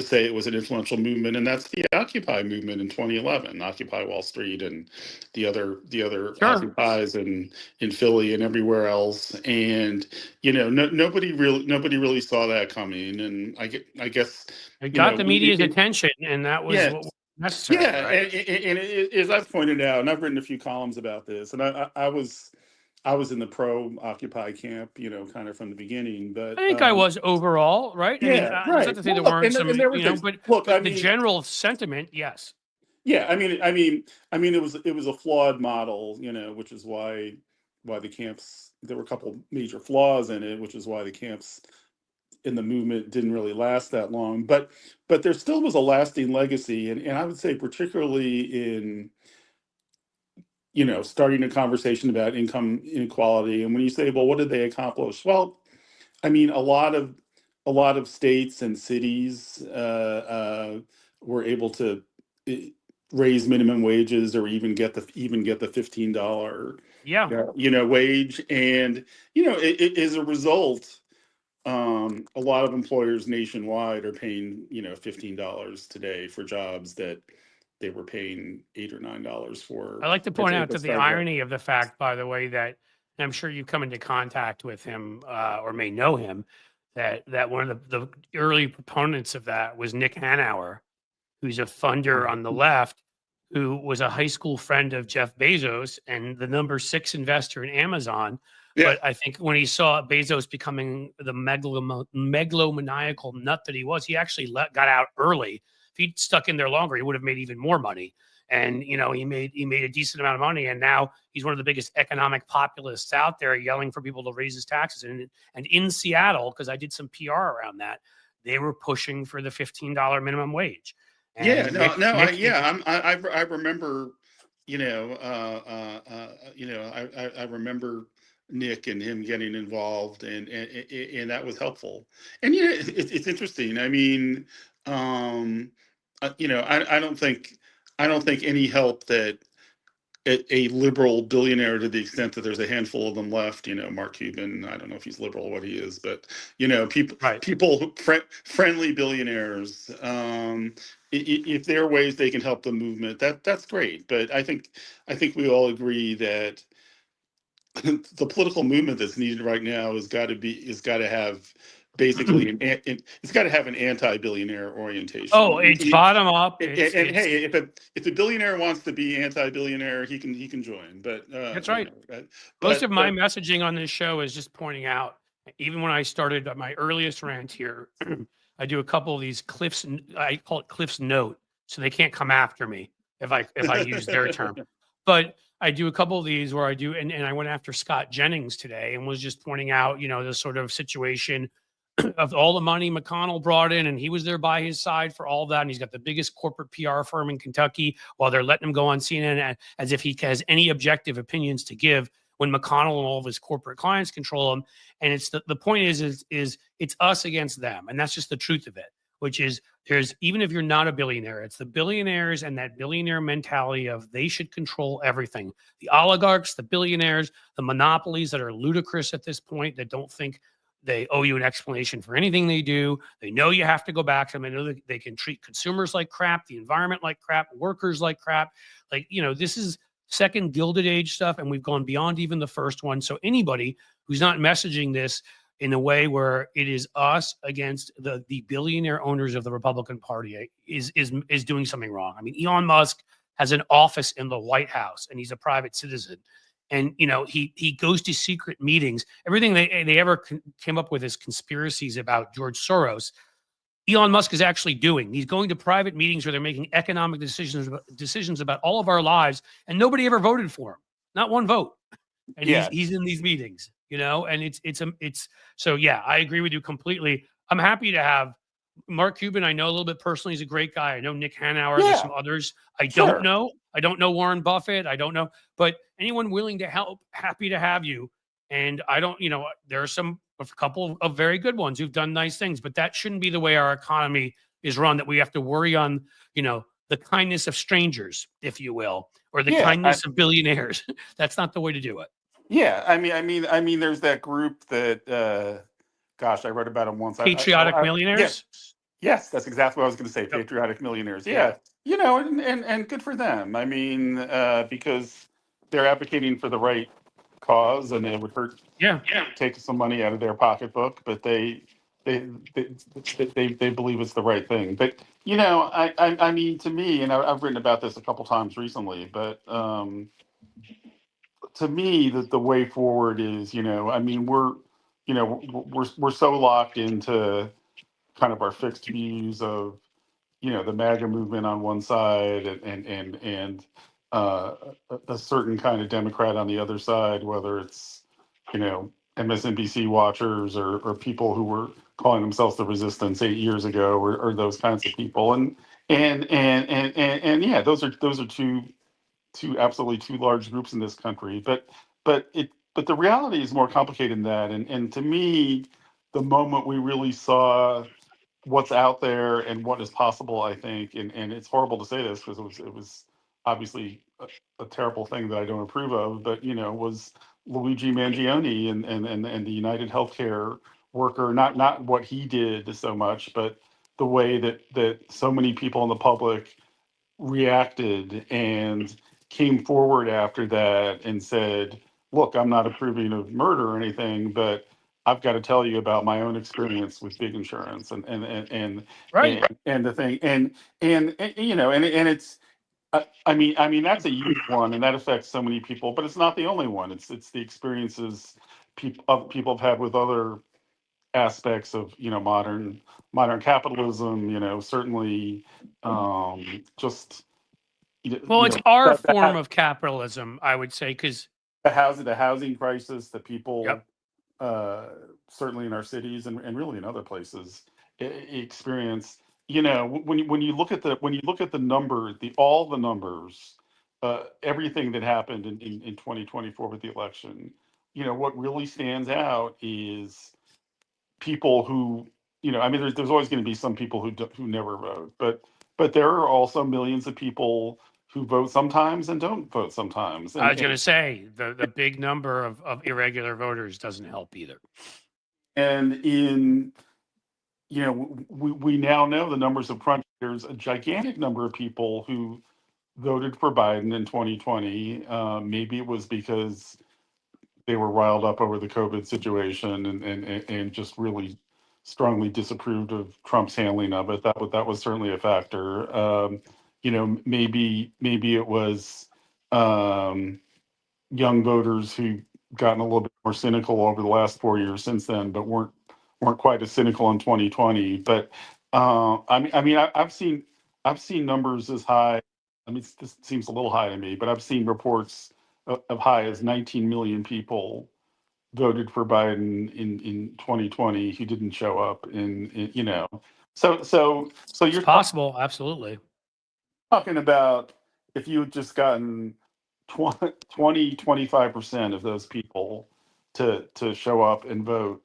say it was an influential movement, and that's the Occupy movement in 2011, Occupy Wall Street, and the other Sure. Occupies in Philly and everywhere else, and nobody really saw that coming, and I guess It got the media's it attention, and that was yeah. what was necessary, Yeah, right? as I've pointed out, and I've written a few columns about this, and I was in the pro Occupy camp, kind of from the beginning, I but think I was overall, right? I mean, yeah, it's not right. to say Well, there look, weren't and some, there were things. but Look, I the mean, general sentiment, yes. yeah, it was a flawed model, which is why the camps, there were a couple major flaws in it, which is why the camps in the movement didn't really last that long. But there still was a lasting legacy, and I would say particularly in starting a conversation about income inequality. And when you say, well, what did they accomplish? Well, I mean, a lot of states and cities were able to eh, raise minimum wages or even get the $15 Yeah. wage, and as a result, a lot of employers nationwide are paying $15 today for jobs that they were paying $8 or $9 I for like to at, point at out the that the start of that. irony of the fact, by the way, that and I'm sure you've come into contact with him or may know him, that one of the early proponents of that was Nick Hanauer, who's a funder on the left, who was a high school friend of Jeff Bezos and the number 6 investor in Amazon. Yeah. But I think when he saw Bezos becoming the megalomaniacal nut that he was, he actually got out early. If he'd stuck in there longer, he would have made even more money. And he made a decent amount of money, and now he's one of the biggest economic populists out there, yelling for people to raise his taxes. And in Seattle, because I did some PR around that, they were pushing for the $15 minimum wage. Yeah, And I remember, I remember Nick and him getting involved, and that was helpful. And it's interesting. I mean, I don't think any help that a liberal billionaire, to the extent that there's a handful of them left, Mark Cuban, I don't know if he's liberal or what he is, but right. friendly billionaires, if there are ways they can help the movement, that's great. But I think we all agree that the political movement that's needed right now has got to have basically it's got to have an anti-billionaire orientation. Oh, it's bottom up. And hey, if a billionaire wants to be anti-billionaire, he can join. But that's right. Most of my messaging on this show is just pointing out, even when I started my earliest rant here, I do a couple of these Cliff's. I call it Cliff's Note, so they can't come after me if I use their term. But I do a couple of these where I do, and I went after Scott Jennings today and was just pointing out, the sort of situation of all the money McConnell brought in, and he was there by his side for all of that. And he's got the biggest corporate PR firm in Kentucky while they're letting him go on CNN as if he has any objective opinions to give when McConnell and all of his corporate clients control him. And it's the point is it's us against them. And that's just the truth of it, which is even if you're not a billionaire, it's the billionaires and that billionaire mentality of they should control everything. The oligarchs, the billionaires, the monopolies that are ludicrous at this point, that don't think they owe you an explanation for anything they do. They know you have to go back to them. They know that they can treat consumers like crap, the environment like crap, workers like crap. This is second Gilded Age stuff, and we've gone beyond even the first one. So anybody who's not messaging this in a way where it is us against the billionaire owners of the Republican Party is doing something wrong. I mean, Elon Musk has an office in the White House, and he's a private citizen. And he goes to secret meetings. Everything they ever came up with as conspiracies about George Soros, Elon Musk is actually doing. He's going to private meetings where they're making economic decisions about all of our lives, and nobody ever voted for him. Not one vote. And he's in these meetings, and it's so yeah, I agree with you completely. I'm happy to have Mark Cuban. I know a little bit personally. He's a great guy. I know Nick Hanauer. There's some others I don't know. I don't know Warren Buffett. I don't know, but anyone willing to help, happy to have you. And I don't, there are a couple of very good ones who've done nice things, but that shouldn't be the way our economy is run, that we have to worry on, the kindness of strangers, if you will, or the kindness of billionaires. That's not the way to do it. Yeah. I mean, there's that group that, gosh, I read about them once. Patriotic millionaires. Yes, that's exactly what I was going to say. Patriotic millionaires. Yeah. And good for them. I mean, because they're advocating for the right cause, and it would hurt. Take some money out of their pocketbook, but they believe it's the right thing. But I mean, to me, and I've written about this a couple times recently, but to me, the way forward is, I mean, we're so locked into kind of our fixed views of the MAGA movement on one side, and a certain kind of Democrat on the other side, whether it's MSNBC watchers or people who were calling themselves the Resistance 8 years ago, or those kinds of people, and yeah, those are absolutely two large groups in this country, but the reality is more complicated than that, and to me, the moment we really saw what's out there and what is possible, I think, and it's horrible to say this because it was obviously a terrible thing that I don't approve of, but was Luigi Mangione and the United Healthcare worker, not what he did so much, but the way that so many people in the public reacted and came forward after that and said, look, I'm not approving of murder or anything, but I've got to tell you about my own experience with big insurance and the thing, and it's I mean that's a huge one, and that affects so many people, but it's not the only one. It's the experiences people have had with other aspects of modern capitalism. Certainly, just Well, it's our form that of capitalism, I would say, because the housing crisis that yep, people, certainly in our cities and really in other places, experience. When you look at the number, all the numbers, everything that happened in 2024 with the election, what really stands out is people who, I mean, there's always going to be some people who never vote, but there are also millions of people who vote sometimes and don't vote sometimes, I and was going to say the big number of irregular voters doesn't help either. and in we now know the numbers of crunch. There's a gigantic number of people who voted for Biden in 2020. Maybe it was because they were riled up over the COVID situation and just really strongly disapproved of Trump's handling of it. That was certainly a factor. Maybe it was, young voters who gotten a little bit more cynical over the last 4 years since then, but weren't quite as cynical in 2020. But I've seen numbers as high. I mean, this seems a little high to me, but I've seen reports of high as 19 million people voted for Biden in 2020 who didn't show up so It's you're possible, absolutely. talking about if you had just gotten 25% of those people to show up and vote,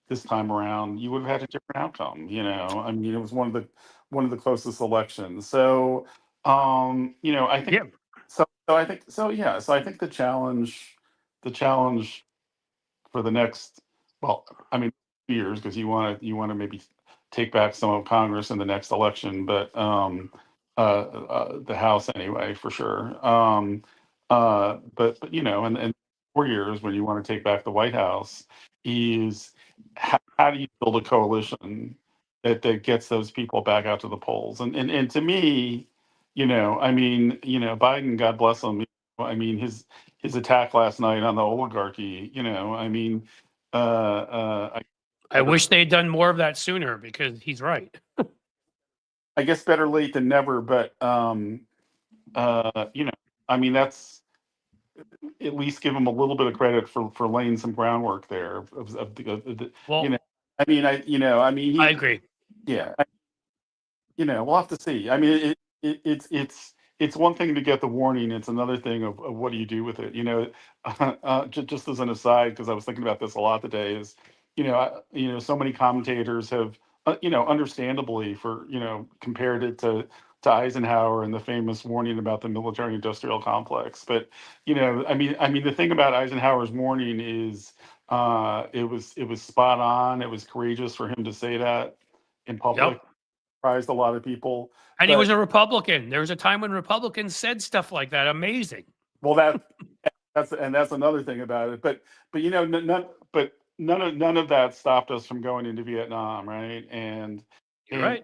this time around, you would have had a different outcome. I mean, it was one of the closest elections. So, I think Yeah, I think the challenge for the next, well, I mean, years, because you want to maybe take back some of Congress in the next election, but the House anyway, for sure. But and 4 years when you want to take back the White House is how do you build a coalition that gets those people back out to the polls? And to me, I mean, Biden, God bless him. I mean, his attack last night on the oligarchy. I mean, I wish they'd done more of that sooner because he's right. I guess better late than never. But I mean, that's at least give him a little bit of credit for laying some groundwork there. Well, I mean, I agree. yeah, we'll have to see. I mean, it's one thing to get the warning. It's another thing of what do you do with it. Just as an aside, because I was thinking about this a lot today, is so many commentators have understandably compared it to Eisenhower and the famous warning about the military-industrial complex. But I mean, the thing about Eisenhower's warning is it was spot on. It was courageous for him to say that in public. Yep. Surprised a lot of people. And he was But a Republican. There was a time when Republicans said stuff like that. Amazing. well, that's another thing about it. But none of that stopped us from going into Vietnam, right? And You're and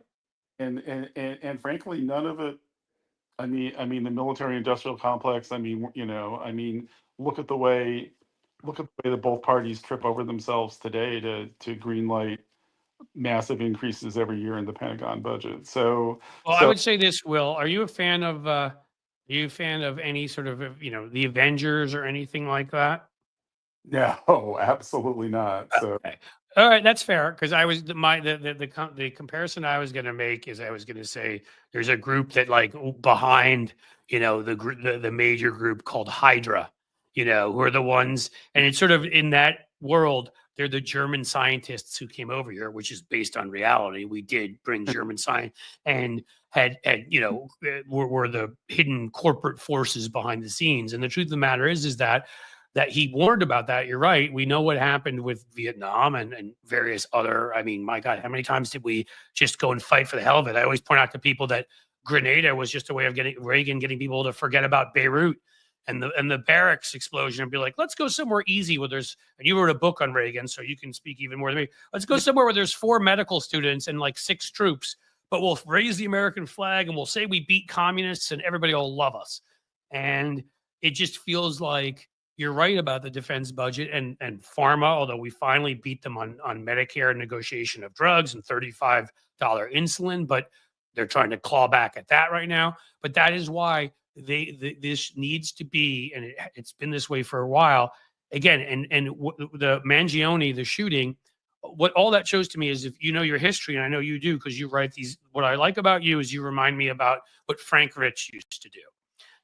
right. and frankly, none of it. I mean, the military-industrial complex. I mean, look at the way that both parties trip over themselves today to greenlight massive increases every year in the Pentagon budget. So Well, I so would say this, Will. Are you a fan of any sort of the Avengers or anything like that? no, absolutely not. So Okay. All right, that's fair because I was the comparison I was going to make is I was going to say there's a group that like behind the major group called Hydra, who are the ones, and it's sort of in that world they're the German scientists who came over here, which is based on reality. We did bring German science and had were the hidden corporate forces behind the scenes. And the truth of the matter is that he warned about that. You're right. We know what happened with Vietnam and various other. I mean, my God, how many times did we just go and fight for the hell of it? I always point out to people that Grenada was just a way of getting people to forget about Beirut and the barracks explosion and be like, let's go somewhere easy where there's. And you wrote a book on Reagan, so you can speak even more than me. Let's go somewhere where there's 4 medical students and like 6 troops, but we'll raise the American flag and we'll say we beat communists and everybody will love us. And it just feels like you're right about the defense budget and pharma, although we finally beat them on Medicare negotiation of drugs and $35 insulin, but they're trying to claw back at that right now. But that is why this needs to be, and it's been this way for a while. Again, the Mangione, the shooting, what all that shows to me is, if you know your history, and I know you do because you write these, what I like about you is you remind me about what Frank Rich used to do.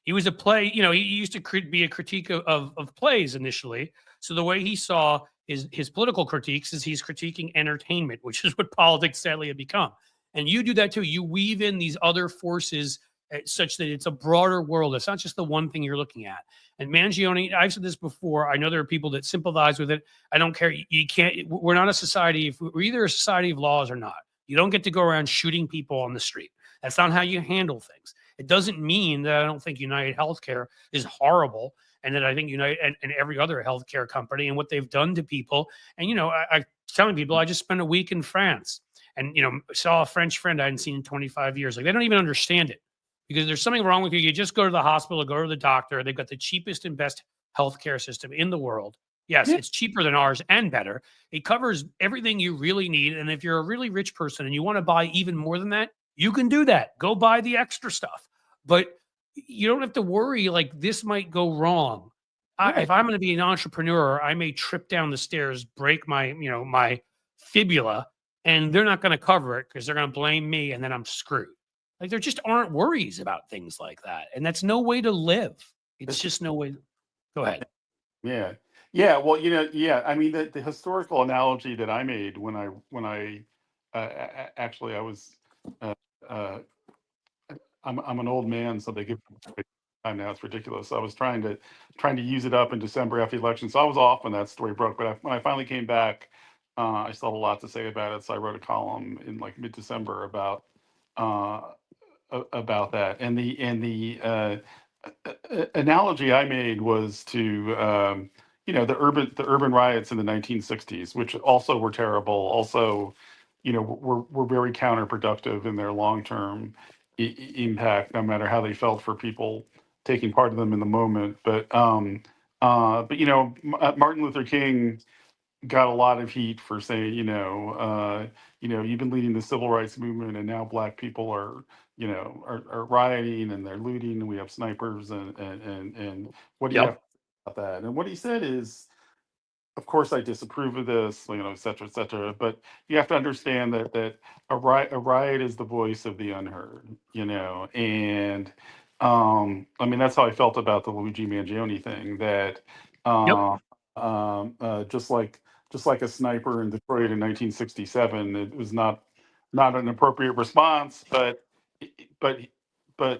He was a play, he used to be a critique of plays initially. So the way he saw his political critiques is he's critiquing entertainment, which is what politics sadly have become. And you do that too. You weave in these other forces such that it's a broader world. It's not just the one thing you're looking at. And Mangione, I've said this before. I know there are people that sympathize with it. I don't care. You can't. We're not a society. We're either a society of laws or not. You don't get to go around shooting people on the street. That's not how you handle things. It doesn't mean that I don't think United Healthcare is horrible, and that I think United and every other healthcare company and what they've done to people. And I telling people I just spent a week in France, and saw a French friend I hadn't seen in 25 years. Like, they don't even understand it. Because there's something wrong with you. You just go to the hospital, go to the doctor. They've got the cheapest and best healthcare system in the world. Yes, it's cheaper than ours and better. It covers everything you really need. And if you're a really rich person and you want to buy even more than that, you can do that. Go buy the extra stuff. But you don't have to worry like this might go wrong. If I'm going to be an entrepreneur, I may trip down the stairs, break my, my fibula, and they're not going to cover it because they're going to blame me, and then I'm screwed. Like, there just aren't worries about things like that. And that's no way to live. It's just no way. Go ahead. Yeah. Yeah. Well, I mean, the historical analogy that I made when I actually, I was, I'm an old man, so they give time now. It's ridiculous. I was trying to use it up in December after the election. So I was off when that story broke. But when I finally came back, I still had a lot to say about it. So I wrote a column in like mid-December about that. And the analogy I made was to the urban riots in the 1960s, which also were terrible. Also, were very counterproductive in their long-term impact, no matter how they felt for people taking part in them in the moment. But Martin Luther King got a lot of heat for saying, you've been leading the civil rights movement, and now black people are rioting and they're looting, and we have snipers, and what do you have about that? And what he said is, of course, I disapprove of this, et cetera, et cetera. But you have to understand that a riot is the voice of the unheard, and I mean, that's how I felt about the Luigi Mangione thing. That just like a sniper in Detroit in 1967, it was not an appropriate response, but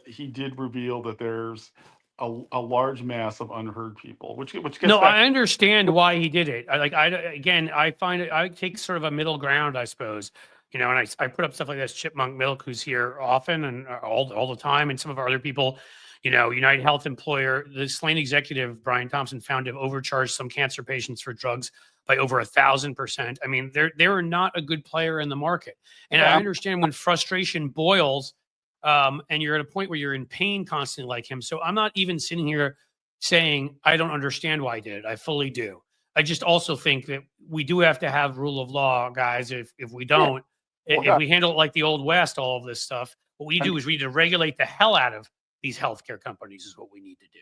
he did reveal that there's a large mass of unheard people, which gets No, back. I understand why he did it. I find it. I take sort of a middle ground, I suppose. And I put up stuff like this. Chipmunk Milk, who's here often and all the time, and some of our other people. United Health employer, the slain executive Brian Thompson found to have overcharged some cancer patients for drugs by over 1,000%. I mean, they're not a good player in the market, and I understand when frustration boils, and you're at a point where you're in pain constantly, like him. So I'm not even sitting here saying I don't understand why I did it. I fully do. I just also think that we do have to have rule of law, guys. If we don't, if we handle it like the Old West, all of this stuff, what we do is we need to regulate the hell out of these healthcare companies is what we need to do.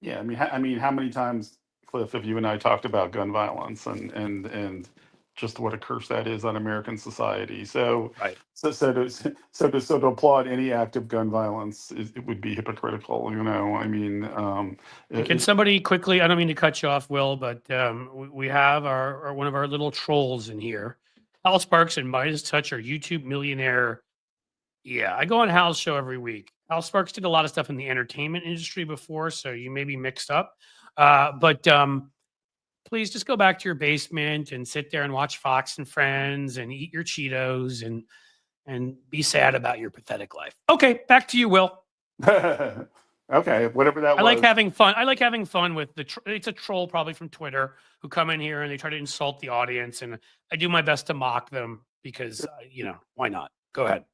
Yeah, I mean, how many times, Cliff, have you and I talked about gun violence and just what a curse that is on American society? So, right. So to applaud any act of gun violence, it would be hypocritical. I mean, can somebody quickly? I don't mean to cut you off, Will, but we have our one of our little trolls in here. Hal Sparks and Midas Touch are YouTube millionaire. Yeah, I go on Hal's show every week. Hal Sparks did a lot of stuff in the entertainment industry before, so you may be mixed up. But please just go back to your basement and sit there and watch Fox and Friends and eat your Cheetos and be sad about your pathetic life. Okay, back to you, Will. Okay, whatever that was. I like having fun. I like having fun with it's a troll probably from Twitter who come in here and they try to insult the audience, and I do my best to mock them because why not? Go ahead.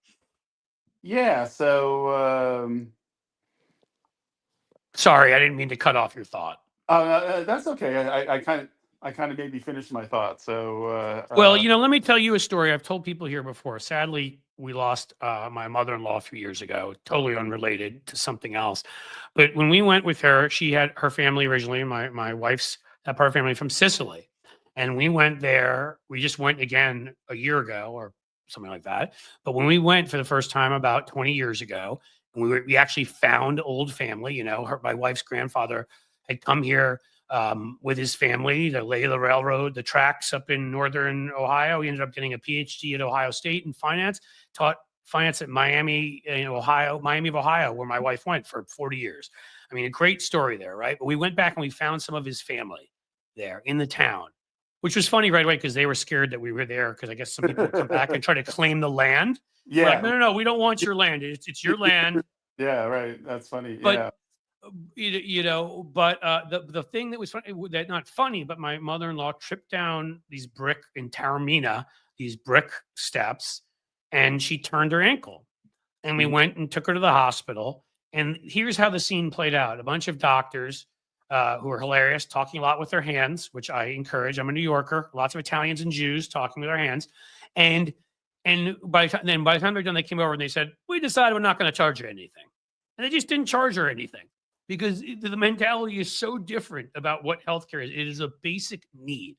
Yeah, so sorry, I didn't mean to cut off your thought. That's okay. I kind of maybe finished my thought. So, Well, let me tell you a story. I've told people here before. Sadly, we lost my mother-in-law a few years ago, totally unrelated to something else. But when we went with her, she had her family originally, my wife's that part of her family from Sicily. And we went there. We just went again a year ago or something like that. But when we went for the first time about 20 years ago, we actually found old family. My wife's grandfather had come here with his family to lay the railroad, the tracks up in northern Ohio. He ended up getting a PhD at Ohio State in finance, taught finance at Miami, Miami of Ohio, where my wife went for 40 years. I mean, a great story there, right? But we went back and we found some of his family there in the town, which was funny right away because they were scared that we were there because I guess some people would come back and try to claim the land. We're like, yeah, no, we don't want your land. It's your land. yeah, right. That's funny. But Yeah. but the thing that was funny, that not funny, but my mother-in-law tripped down these brick in Taormina, these brick steps, and she turned her ankle. And we Mhm. went and took her to the hospital. And here's how the scene played out: a bunch of doctors who are hilarious, talking a lot with their hands, which I encourage. I'm a New Yorker, lots of Italians and Jews talking with their hands, and by the time they're done, they came over and they said, "We decided we're not going to charge you anything," and they just didn't charge her anything because the mentality is so different about what healthcare is. It is a basic need.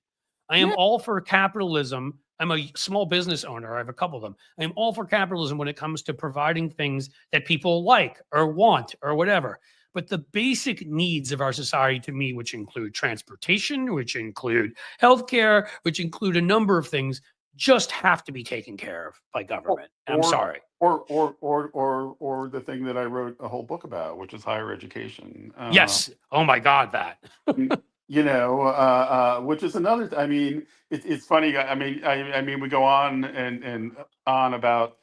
I am Yeah. all for capitalism. I'm a small business owner. I have a couple of them. I am all for capitalism when it comes to providing things that people like or want or whatever. But the basic needs of our society, to me, which include transportation, which include healthcare, which include a number of things, just have to be taken care of by government. I'm Or sorry. or the thing that I wrote a whole book about, which is higher education. Yes. Oh my God, that. Which is another. I mean, it's funny. I mean, we go on and on about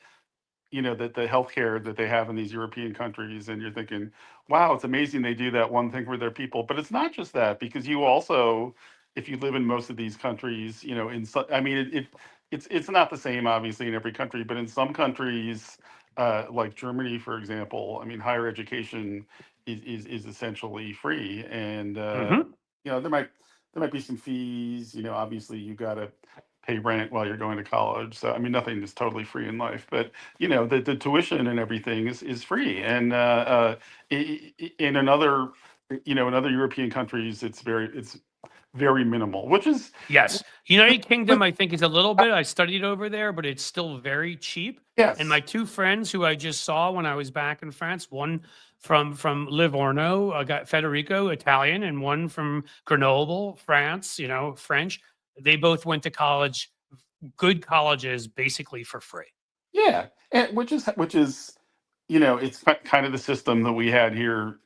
that the healthcare that they have in these European countries, and you're thinking, wow, it's amazing they do that one thing for their people. But it's not just that, because you also, if you live in most of these countries, I mean, it's not the same, obviously, in every country, but in some countries, like Germany, for example, I mean, higher education is essentially free, and Mhm. there might be some fees. Obviously, you got to pay rent while you're going to college. So I mean, nothing is totally free in life, but the tuition and everything is free. And in another, in other European countries, it's very minimal, which is Yes. United Kingdom, I think, is a little bit. I studied over there, but it's still very cheap. And my yes, two friends who I just saw when I was back in France, one from Livorno, I got Federico, Italian, and one from Grenoble, France, French. They both went to college, good colleges, basically for free. yeah, and which is it's kind of the system that we had here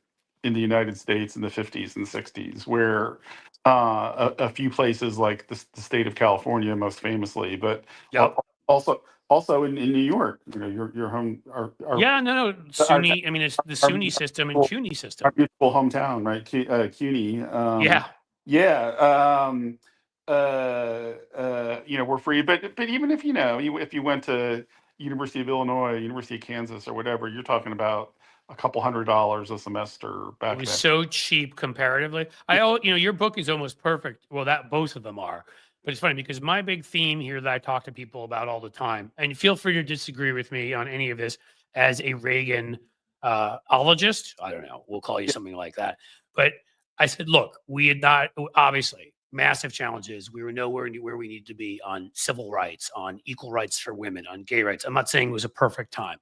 in the United States in the 50s and 60s, where a few places like the state of California, most famously, but Yep. also in New York, your home, our Yeah, no, our, SUNY. I mean, it's the our, SUNY system and mutual, CUNY our system. mutual hometown, right? CUNY. Yeah. Yeah. We're free, but even if if you went to University of Illinois, University of Kansas, or whatever, you're talking about a couple $100 a semester It back was then. so cheap comparatively. Your book is almost perfect. Well, that both of them are. But it's funny because my big theme here that I talk to people about all the time, and feel free to disagree with me on any of this as a Reagan ologist. I don't know. We'll call you Yeah, something like that. But I said, look, we had not obviously massive challenges. We were nowhere near where we need to be on civil rights, on equal rights for women, on gay rights. I'm not saying it was a perfect time,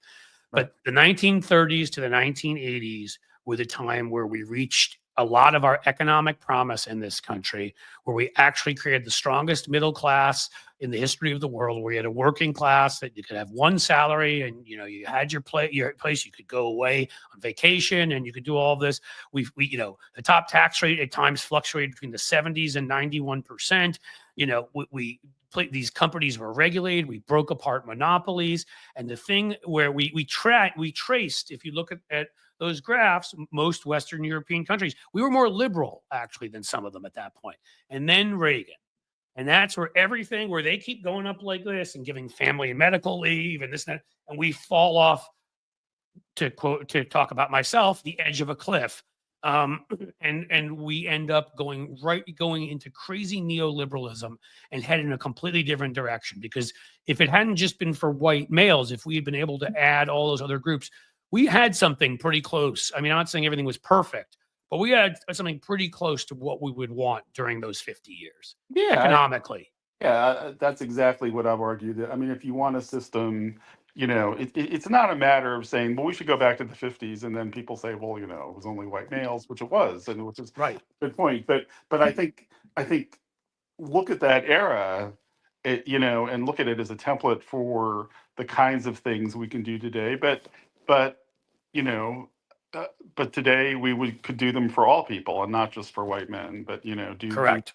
right. but the 1930s to the 1980s were the time where we reached a lot of our economic promise in this country, where we actually created the strongest middle class in the history of the world, where you had a working class that you could have one salary and you had your place, you could go away on vacation and you could do all of this. The top tax rate at times fluctuated between the 70s and 91%. These companies were regulated. We broke apart monopolies. And the thing where we traced, if you look at those graphs, most Western European countries, we were more liberal actually than some of them at that point. And then Reagan. And that's where where they keep going up like this and giving family and medical leave and this and that. And we fall off, to talk about myself, the edge of a cliff. Um, and we end up going into crazy neoliberalism and head in a completely different direction. Because if it hadn't just been for white males, if we had been able to add all those other groups, we had something pretty close. I mean, I'm not saying everything was perfect, but we had something pretty close to what we would want during those 50 years Yeah, economically. yeah, that's exactly what I've argued. I mean, if you want a system, it's not a matter of saying, well, we should go back to the 50s, and then people say, well, it was only white males, which it was, and which is Right. a good point. But I think look at that era, and look at it as a template for the kinds of things we can do today. But you know, uh, but today could do them for all people and not just for white men. But do Correct.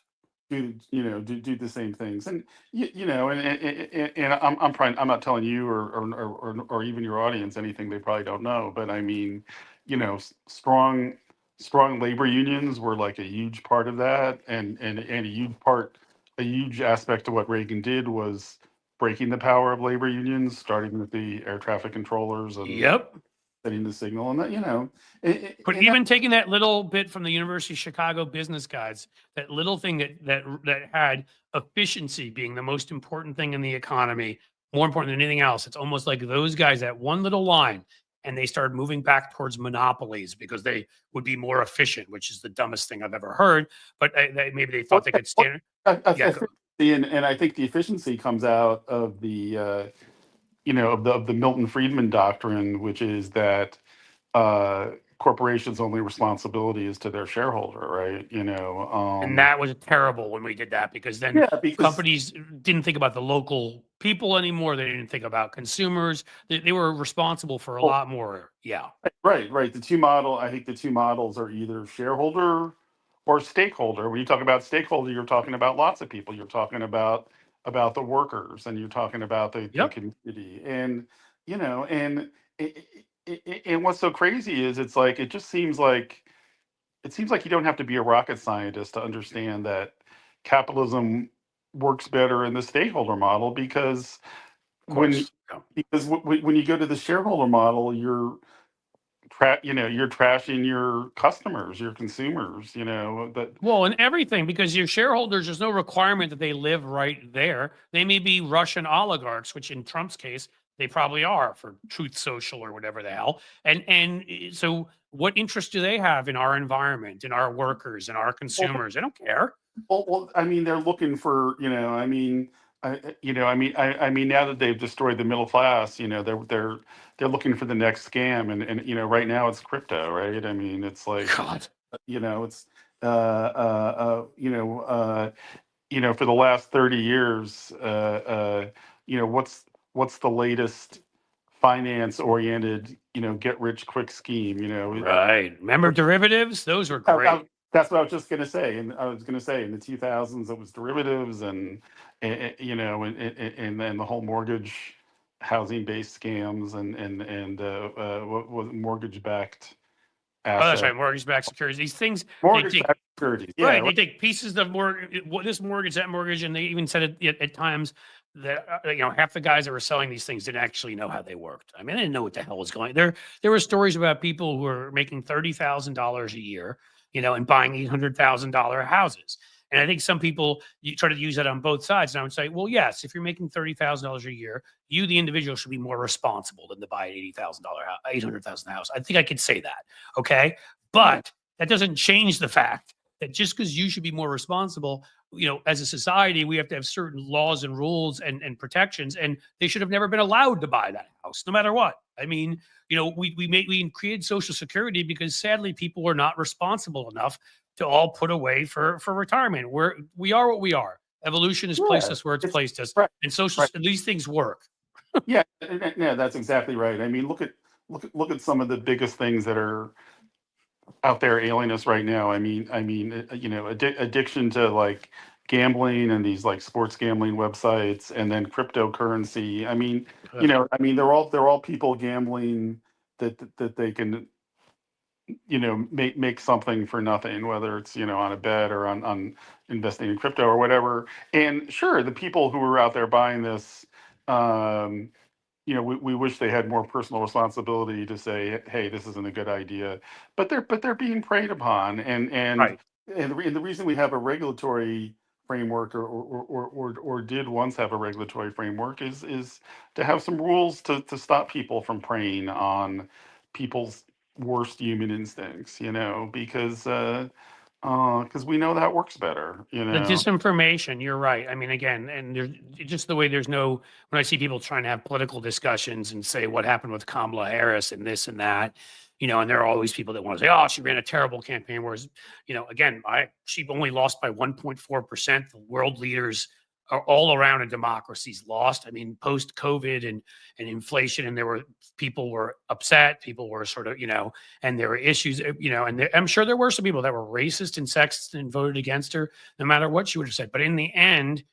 do the same things, and and I'm not telling you or even your audience anything they probably don't know, but I mean, strong labor unions were like a huge part of that, and a huge aspect of what Reagan did was breaking the power of labor unions, starting with the air traffic controllers and Yep. setting the signal, and that But and that, even taking that little bit from the University of Chicago business guides, that little thing that had efficiency being the most important thing in the economy, more important than anything else. It's almost like those guys, that one little line, and they started moving back towards monopolies because they would be more efficient, which is the dumbest thing I've ever heard. But maybe they thought they could stand. Yeah, efficiency, and I think the efficiency comes out of the of the Milton Friedman doctrine, which is that uh, corporations' only responsibility is to their shareholder, right? and that was terrible when we did that, because then Yeah, because companies didn't think about the local people anymore. They didn't think about consumers. They were responsible for a well, lot more. Yeah, right. I think the two models are either shareholder or stakeholder. When you talk about stakeholder, you're talking about lots of people. You're talking about the workers, and you're talking about the yep, community, and and and what's so crazy is it's like it seems like you don't have to be a rocket scientist to understand that capitalism works better in the stakeholder model, because of when course. Yeah. when you go to the shareholder model, you're trashing your customers, your consumers, that Well, and everything, because your shareholders, there's no requirement that they live right there. They may be Russian oligarchs, which in Trump's case, they probably are for Truth Social or whatever the hell. So what interest do they have in our environment, in our workers, in our well, consumers? They don't care. I mean, they're looking for, I mean, I mean, now that they've destroyed the middle class, they're looking for the next scam, and right now it's crypto, right? I mean, it's like, God. it's for the last 30 years, what's the latest finance oriented, get rich quick scheme, Right. Remember derivatives? Those were I great. that's what I was just going to say. And I was going to say in the 2000s, it was derivatives and then the whole mortgage housing based scams and what was mortgage backed Oh, that's asset, right. Mortgage-backed securities. These things, they mortgage take backed securities. Yeah. right. They Right. take pieces of this mortgage, that mortgage, and they even said at times that half the guys that were selling these things didn't actually know how they worked. I mean, they didn't know what the hell was going. There were stories about people who were making $30,000 a year, and buying $800,000 houses. And I think some people you try to use that on both sides. And I would say, well, yes, if you're making $30,000 a year, you, the individual, should be more responsible than to buy an $80,000 house, $800,000 house. I think I could say that. Okay. Yeah. But that doesn't change the fact that just because you should be more responsible, as a society, we have to have certain laws and rules and protections, and they should have never been allowed to buy that house, no matter what. I mean, we created Social Security because sadly people were not responsible enough to all put away for retirement. We are what we are. Evolution has placed Yeah. us where it's It's placed us, right. and Right. these things work. Yeah. Yeah. That's exactly right. I mean, look at some of the biggest things that are out there ailing us right now. Addiction to like gambling and these like sports gambling websites, and then cryptocurrency. They're all people gambling that they can make something for nothing, whether it's on a bet or on investing in crypto or whatever. And sure, the people who are out there buying this, um, we wish they had more personal responsibility to say, hey, this isn't a good idea. But they're being preyed upon, Right. and the reason we have a regulatory framework, or did once have a regulatory framework, is to have some rules to stop people from preying on people's worst human instincts, because we know that works better, The disinformation, you're right. I mean, again, and there's just the way there's no, when I see people trying to have political discussions and say what happened with Kamala Harris and this and that, and there are always people that want to say, oh, she ran a terrible campaign. Whereas, again, she only lost by 1.4%. The world leaders are all around in democracies lost. I mean, post COVID and inflation, and people were upset, people were sort of, and there were issues, and I'm sure there were some people that were racist and sexist and voted against her, no matter what she would have said. But in the end,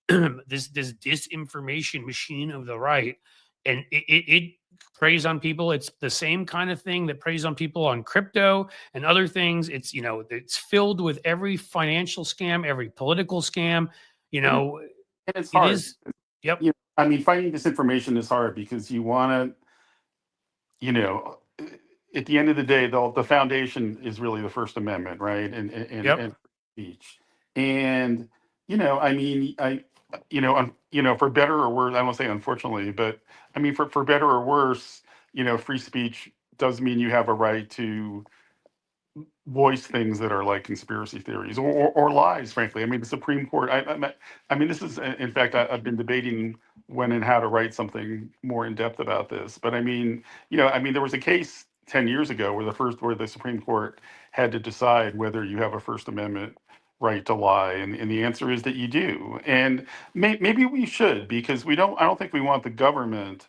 this disinformation machine of the right, and it preys on people. It's the same kind of thing that preys on people on crypto and other things. It's filled with every financial scam, every political scam. and, and it's It hard. is. Yep. I mean, finding this information is hard because you want to, at the end of the day, the foundation is really the First Amendment, right? Yep. And speech. And, I mean, for better or worse, I won't say unfortunately, but I mean, for better or worse, free speech does mean you have a right to voice things that are like conspiracy theories, or lies, frankly. I mean, the Supreme Court, I mean, this is, in fact, I've been debating when and how to write something more in depth about this. But I mean, there was a case 10 years ago where the Supreme Court had to decide whether you have a First Amendment right to lie. And the answer is that you do. And maybe we should, because I don't think we want the government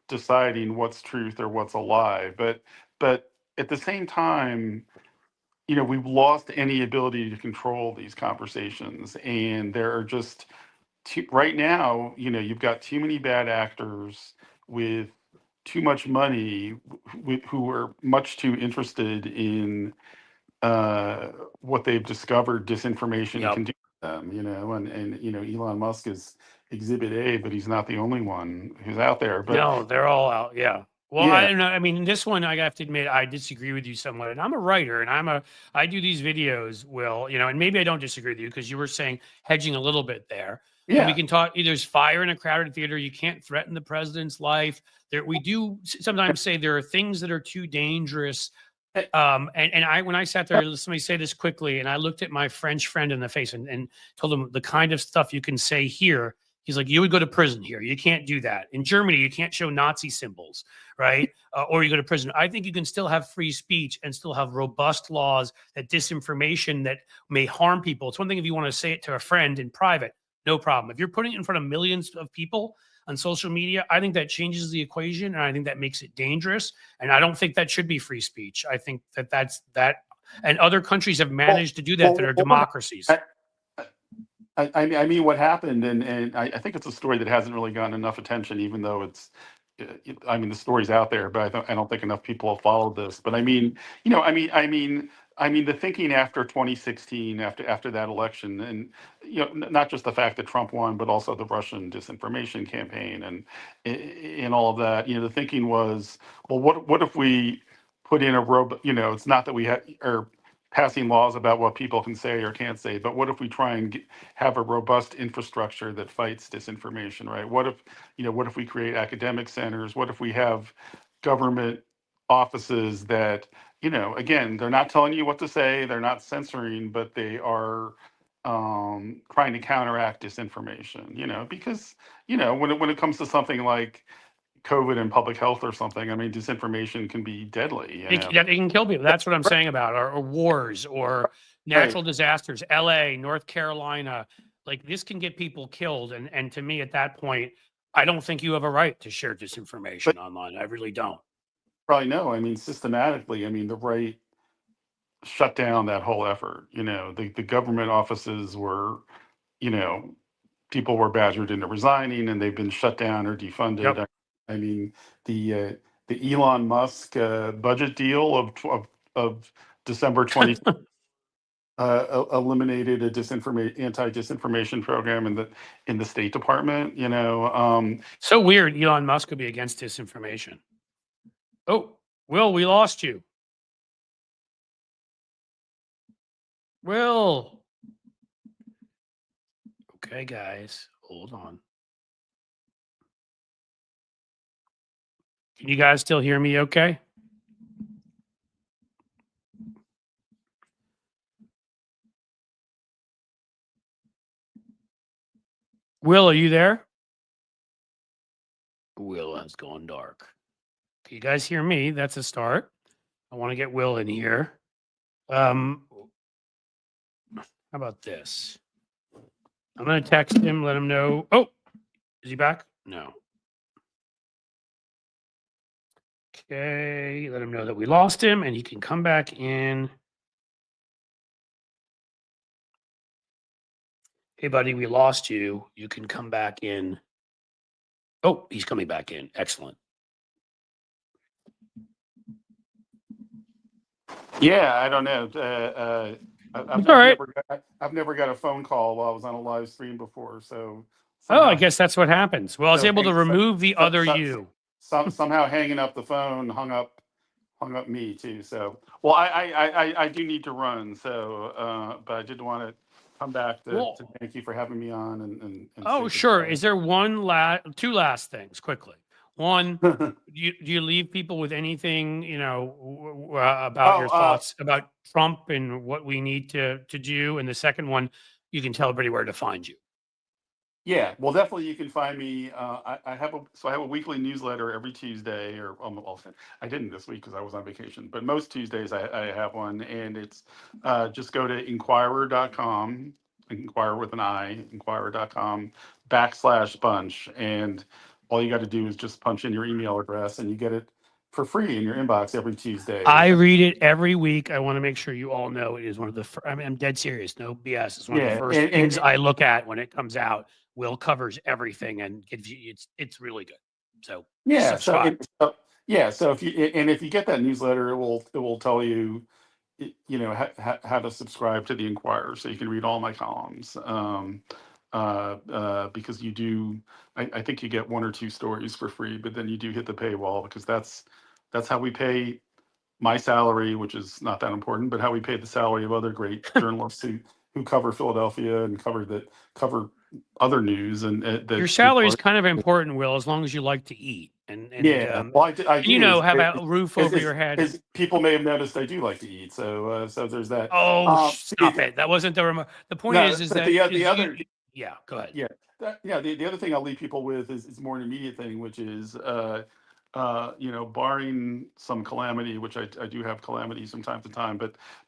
deciding what's truth or what's a lie. But at the same time, we've lost any ability to control these conversations. And there are just right now, you've got too many bad actors with too much money, who are much too interested in what they've discovered disinformation can Yep. do to them, and Elon Musk is exhibit A, but he's not the only one who's out there. But No, they're all out. Yeah. Well, I yeah, don't know. I mean, this one, I have to admit, I disagree with you somewhat. And I'm a writer, and I do these videos, Will, and maybe I don't disagree with you because you were saying hedging a little bit there. And we yeah. can talk. There's fire in a crowded theater. You can't threaten the president's life. We do sometimes say there are things that are too dangerous. Eh, When I sat there, let me say this quickly, and I looked at my French friend in the face and told him the kind of stuff you can say here. He's like, you would go to prison here. You can't do that. In Germany, you can't show Nazi symbols, right? Or you go to prison. I think you can still have free speech and still have robust laws that disinformation that may harm people. It's one thing if you want to say it to a friend in private, no problem. If you're putting it in front of millions of people on social media, I think that changes the equation, and I think that makes it dangerous. And I don't think that should be free speech. I think that's that. And other countries have managed to do that are democracies. I mean, what happened, and I think it's a story that hasn't really gotten enough attention, even though I mean, the story's out there, but I don't think enough people have followed this. But I mean, the thinking after 2016, after that election, and not just the fact that Trump won, but also the Russian disinformation campaign and all of that. The thinking was, well, what if we put in a robot? It's not that we are passing laws about what people can say or can't say, but what if we try and have a robust infrastructure that fights disinformation, right? What if we create academic centers? What if we have government offices that, again, they're not telling you what to say, they're not censoring, but they are trying to counteract disinformation, because, when it comes to something like COVID and public health or something, I mean, disinformation can be deadly, It can kill people. That's what I'm saying about, or wars or Right. natural disasters. LA, North Carolina, like this can get people killed. And to me, at that point, I don't think you have a right to share But disinformation online. I really don't. probably no, I mean, systematically, I mean, the right shut down that whole effort. The government offices were, you know, people were badgered into resigning, and they've been shut down or defunded. Yep. I mean, the Elon Musk budget deal of December 20, eliminated a anti-disinformation program in the State Department. So weird. Elon Musk would be against disinformation. Oh, Will, we lost you. Will. Okay, guys, hold on. Can you guys still hear me okay? Will, are you there? Will has gone dark. Can you guys hear me? That's a start. I want to get Will in here. How about this? I'm going to text him, let him know. Oh, is he back? No. Okay, let him know that we lost him and he can come back in. Hey, buddy, we lost you. You can come back in. Oh, he's coming back in. Excellent. Yeah, I don't know. I've never got a phone call while I was on a live stream before. So I guess that's what happens. Well, I was able to remove the other you. Somehow hanging up the phone hung up me too. So, well, I do need to run. So, but I did want to come back to thank you for having me on. And oh, sure. Is there two last things quickly? One, do you leave people with anything, about your thoughts about Trump and what we need to do? And the second one, you can tell everybody where to find you. Yeah, well, definitely you can find me. I have a weekly newsletter every Tuesday, or well, I didn't this week because I was on vacation, but most Tuesdays I have one, and it's just go to inquirer.com, inquire with an I, inquirer.com/bunch, and all you got to do is just punch in your email address, and you get it for free in your inbox every Tuesday. I read it every week. I want to make sure you all know it is one of the. I'm dead serious. No BS. It's one of the first things I look at when it comes out. Will covers everything and gives you. It's really good. So yeah, subscribe. so if you get that newsletter, it will tell you, how to subscribe to the Inquirer, so you can read all my columns. Because you do, I think you get one or two stories for free, but then you do hit the paywall, because that's how we pay my salary, which is not that important, but how we pay the salary of other great journalists who cover Philadelphia and cover other news, and your salary is kind of important, Will, as long as you like to eat and well, I do, have a roof over your head. People may have noticed I do like to eat, so there's that. Oh, stop it! That wasn't the remark. The point is that the other. Yeah, go ahead. Yeah, the other thing I'll leave people with is more an immediate thing, which is barring some calamity, which I do have calamities from time to time,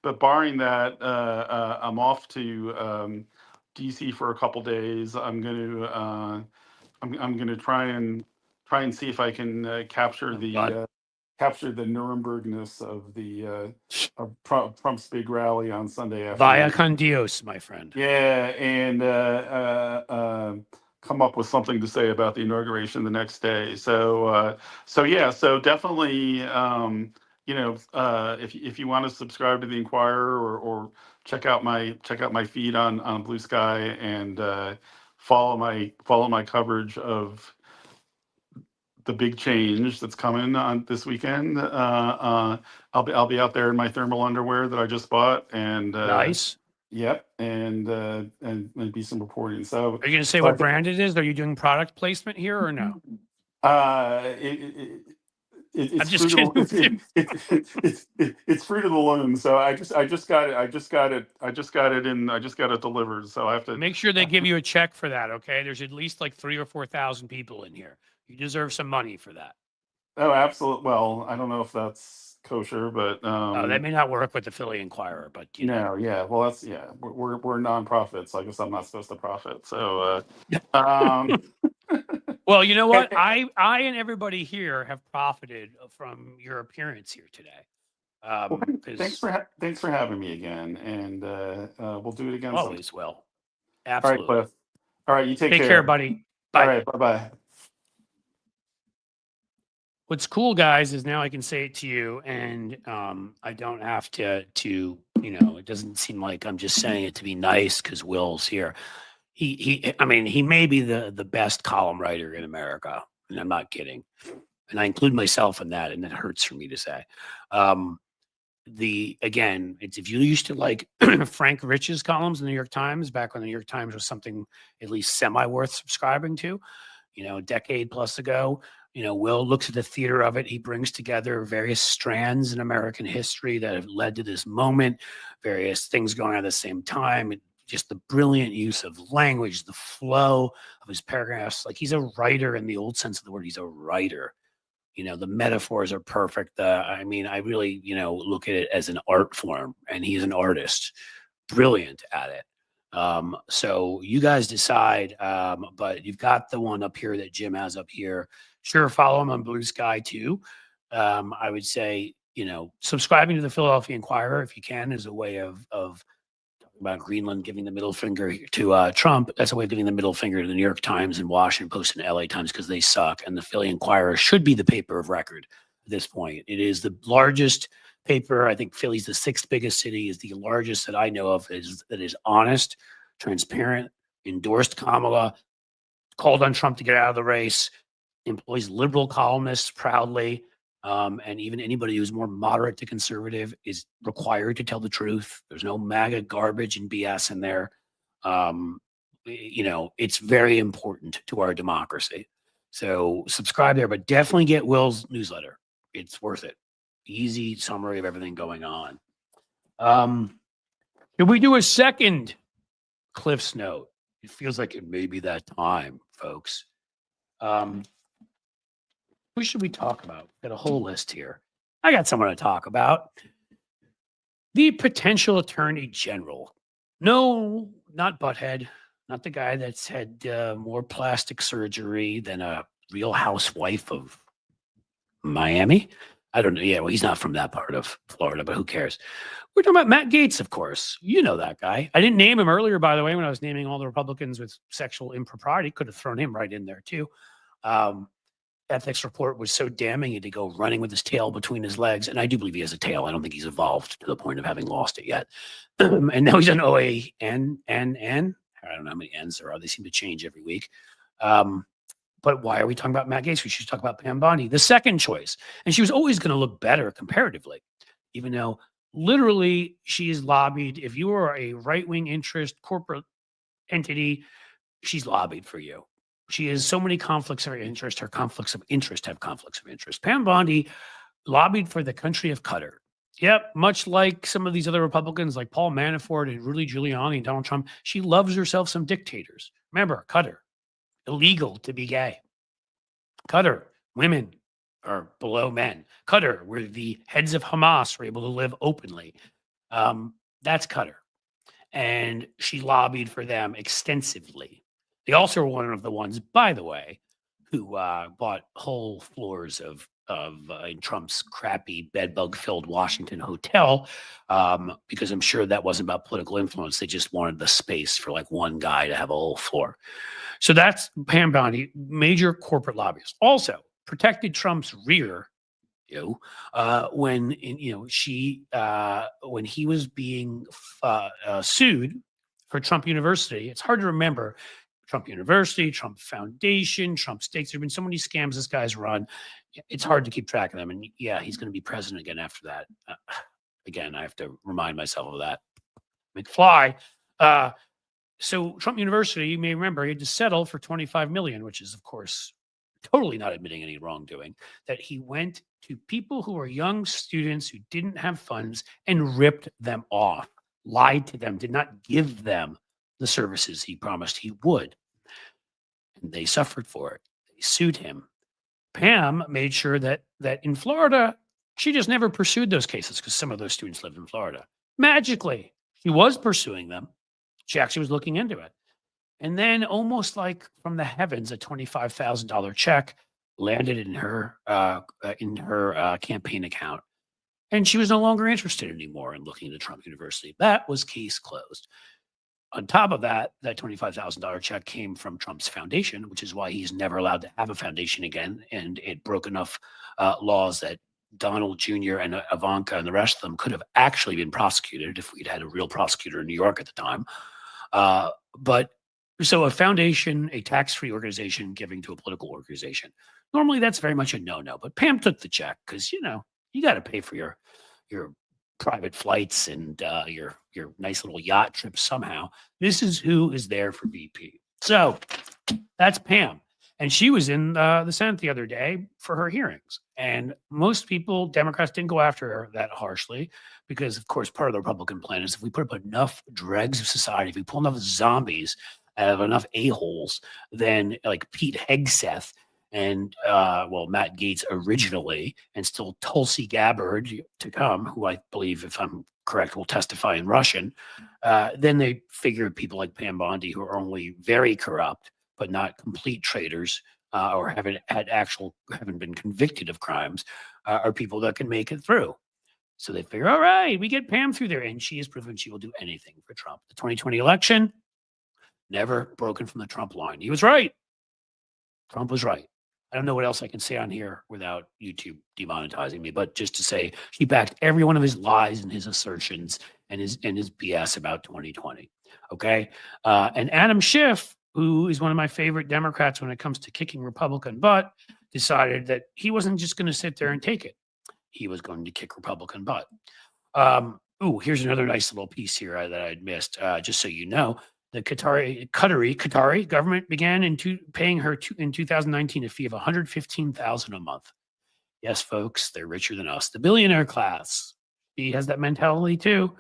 but barring that, I'm off to DC for a couple days. I'm gonna try and see if I can capture the Nurembergness of the of Trump's big rally on Sunday afternoon. Vaya con Dios, my friend. Yeah, and come up with something to say about the inauguration the next day. So definitely, if you want to subscribe to the Inquirer, or check out my feed on Blue Sky, and follow my coverage of the big change that's coming on this weekend. I'll be out there in my thermal underwear that I just bought, and nice. Yep, and be some reporting. So, are you going to say what brand it is? Are you doing product placement here or no? It's I'm just kidding. It's Fruit of the Loom. So I just got it delivered. So I have to make sure they give you a check for that. Okay, there's at least like 3,000 or 4,000 people in here. You deserve some money for that. Oh, absolutely. Well, I don't know if that's kosher, but that may not work with the Philly Inquirer, but yeah. Well, that's we're nonprofits. I guess I'm not supposed to profit. So well, you know what? I and everybody here have profited from your appearance here today. Thanks for having me again, and we'll do it again. Always will. Absolutely. All right, Cliff. All right, you take care. Take care, buddy. Bye. All right, bye-bye. What's cool, guys, is now I can say it to you, and I don't have to, it doesn't seem like I'm just saying it to be nice because Will's here. I mean, he may be the best column writer in America, and I'm not kidding. And I include myself in that, and it hurts for me to say. It's if you used to like Frank Rich's columns in the New York Times back when the New York Times was something at least semi worth subscribing to, a decade plus ago. Will looks at the theater of it. He brings together various strands in American history that have led to this moment, various things going on at the same time. Just the brilliant use of language, the flow of his paragraphs. Like he's a writer in the old sense of the word. He's a writer. The metaphors are perfect. I mean, I really, look at it as an art form, and he's an artist, brilliant at it. So you guys decide, but you've got the one up here that Jim has up here. Sure, follow him on Blue Sky too. I would say, subscribing to the Philadelphia Inquirer if you can is a way of talking about Greenland giving the middle finger to Trump. That's a way of giving the middle finger to the New York Times and Washington Post and LA Times because they suck. And the Philly Inquirer should be the paper of record at this point. It is the largest paper. I think Philly's the sixth biggest city, is the largest that I know of, that is honest, transparent, endorsed Kamala, called on Trump to get out of the race, employs liberal columnists proudly, and even anybody who's more moderate to conservative is required to tell the truth. There's no MAGA garbage and BS in there. It's very important to our democracy. So subscribe there, but definitely get Will's newsletter. It's worth it. Easy summary of everything going on. If we do a second Cliff's Note, it feels like it may be that time, folks. Who should we talk about? Got a whole list here. I got someone to talk about. The potential attorney general. No, not Butthead. Not the guy that's had more plastic surgery than a real housewife of Miami. I don't know. Yeah, well, he's not from that part of Florida, but who cares? We're talking about Matt Gaetz, of course. You know that guy. I didn't name him earlier, by the way, when I was naming all the Republicans with sexual impropriety. Could have thrown him right in there, too. Ethics report was so damning he had to go running with his tail between his legs. And I do believe he has a tail. I don't think he's evolved to the point of having lost it yet. And now he's an OANNN. I don't know how many N's there are. They seem to change every week. But why are we talking about Matt Gaetz? We should talk about Pam Bondi, the second choice. And she was always going to look better comparatively, even though literally she's lobbied. If you are a right-wing interest corporate entity, she's lobbied for you. She has so many conflicts of interest. Her conflicts of interest have conflicts of interest. Pam Bondi lobbied for the country of Qatar. Yep, much like some of these other Republicans like Paul Manafort and Rudy Giuliani and Donald Trump, she loves herself some dictators. Remember, Qatar, illegal to be gay. Qatar, women are below men. Qatar, where the heads of Hamas were able to live openly. That's Qatar. And she lobbied for them extensively. They also were one of the ones, by the way, who bought whole floors of in Trump's crappy bedbug-filled Washington hotel, because I'm sure that wasn't about political influence. They just wanted the space for like one guy to have a whole floor. So that's Pam Bondi, major corporate lobbyist. Also protected Trump's rear, when he was being sued for Trump University. It's hard to remember. Trump University, Trump Foundation, Trump Stakes. There have been so many scams this guy's run. It's hard to keep track of them. And yeah, he's going to be president again after that. Again, I have to remind myself of that. McFly. So Trump University, you may remember, he had to settle for $25 million, which is, of course, totally not admitting any wrongdoing, that he went to people who were young students who didn't have funds and ripped them off, lied to them, did not give them the services he promised he would. And they suffered for it. They sued him. Pam made sure that in Florida, she just never pursued those cases because some of those students lived in Florida. Magically, she was pursuing them. She actually was looking into it. And then almost like from the heavens, a $25,000 check landed in her campaign account. And she was no longer interested anymore in looking into Trump University. That was case closed. on top of that, that $25,000 check came from Trump's foundation, which is why he's never allowed to have a foundation again. And it broke enough laws that Donald Jr. and Ivanka and the rest of them could have actually been prosecuted if we'd had a real prosecutor in New York at the time. But so a foundation, a tax-free organization giving to a political organization, normally that's very much a no-no. But Pam took the check because, you know, you got to pay for your private flights and your nice little yacht trip somehow. This is who is there for VP. So that's Pam. And she was in the Senate the other day for her hearings. And most people, Democrats, didn't go after her that harshly because, of course, part of the Republican plan is if we put up enough dregs of society, if we pull enough zombies out of enough a-holes, then like Pete Hegseth and, Matt Gaetz originally, and still Tulsi Gabbard to come, who I believe, if I'm correct, will testify in Russian, then they figured people like Pam Bondi, who are only very corrupt, but not complete traitors, or haven't been convicted of crimes, are people that can make it through. So they figure, all right, we get Pam through there. And she has proven she will do anything for Trump. The 2020 election, never broken from the Trump line. He was right. Trump was right. I don't know what else I can say on here without YouTube demonetizing me, but just to say he backed every one of his lies and his assertions and his BS about 2020. Okay. And Adam Schiff, who is one of my favorite Democrats when it comes to kicking Republican butt, decided that he wasn't just going to sit there and take it. He was going to kick Republican butt. Here's another nice little piece here that I'd missed. Just so you know, the Qatari government began paying her in 2019 a fee of $115,000 a month. Yes, folks, they're richer than us. The billionaire class. She has that mentality too.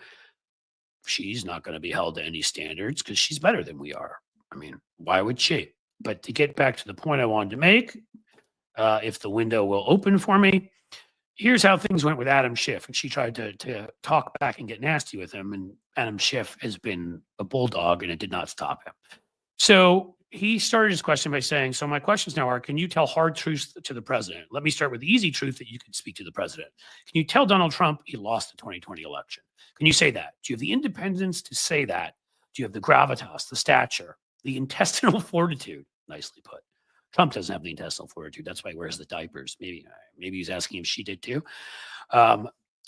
She's not going to be held to any standards because she's better than we are. I mean, why would she? But to get back to the point I wanted to make, if the window will open for me, here's how things went with Adam Schiff. And she tried to talk back and get nasty with him. And Adam Schiff has been a bulldog and it did not stop him. So he started his question by saying, so my questions now are, can you tell hard truths to the president? Let me start with the easy truth that you can speak to the president. Can you tell Donald Trump he lost the 2020 election? Can you say that? Do you have the independence to say that? Do you have the gravitas, the stature, the intestinal fortitude? Nicely put. Trump doesn't have the intestinal fortitude. That's why he wears the diapers. Maybe he's asking if she did too.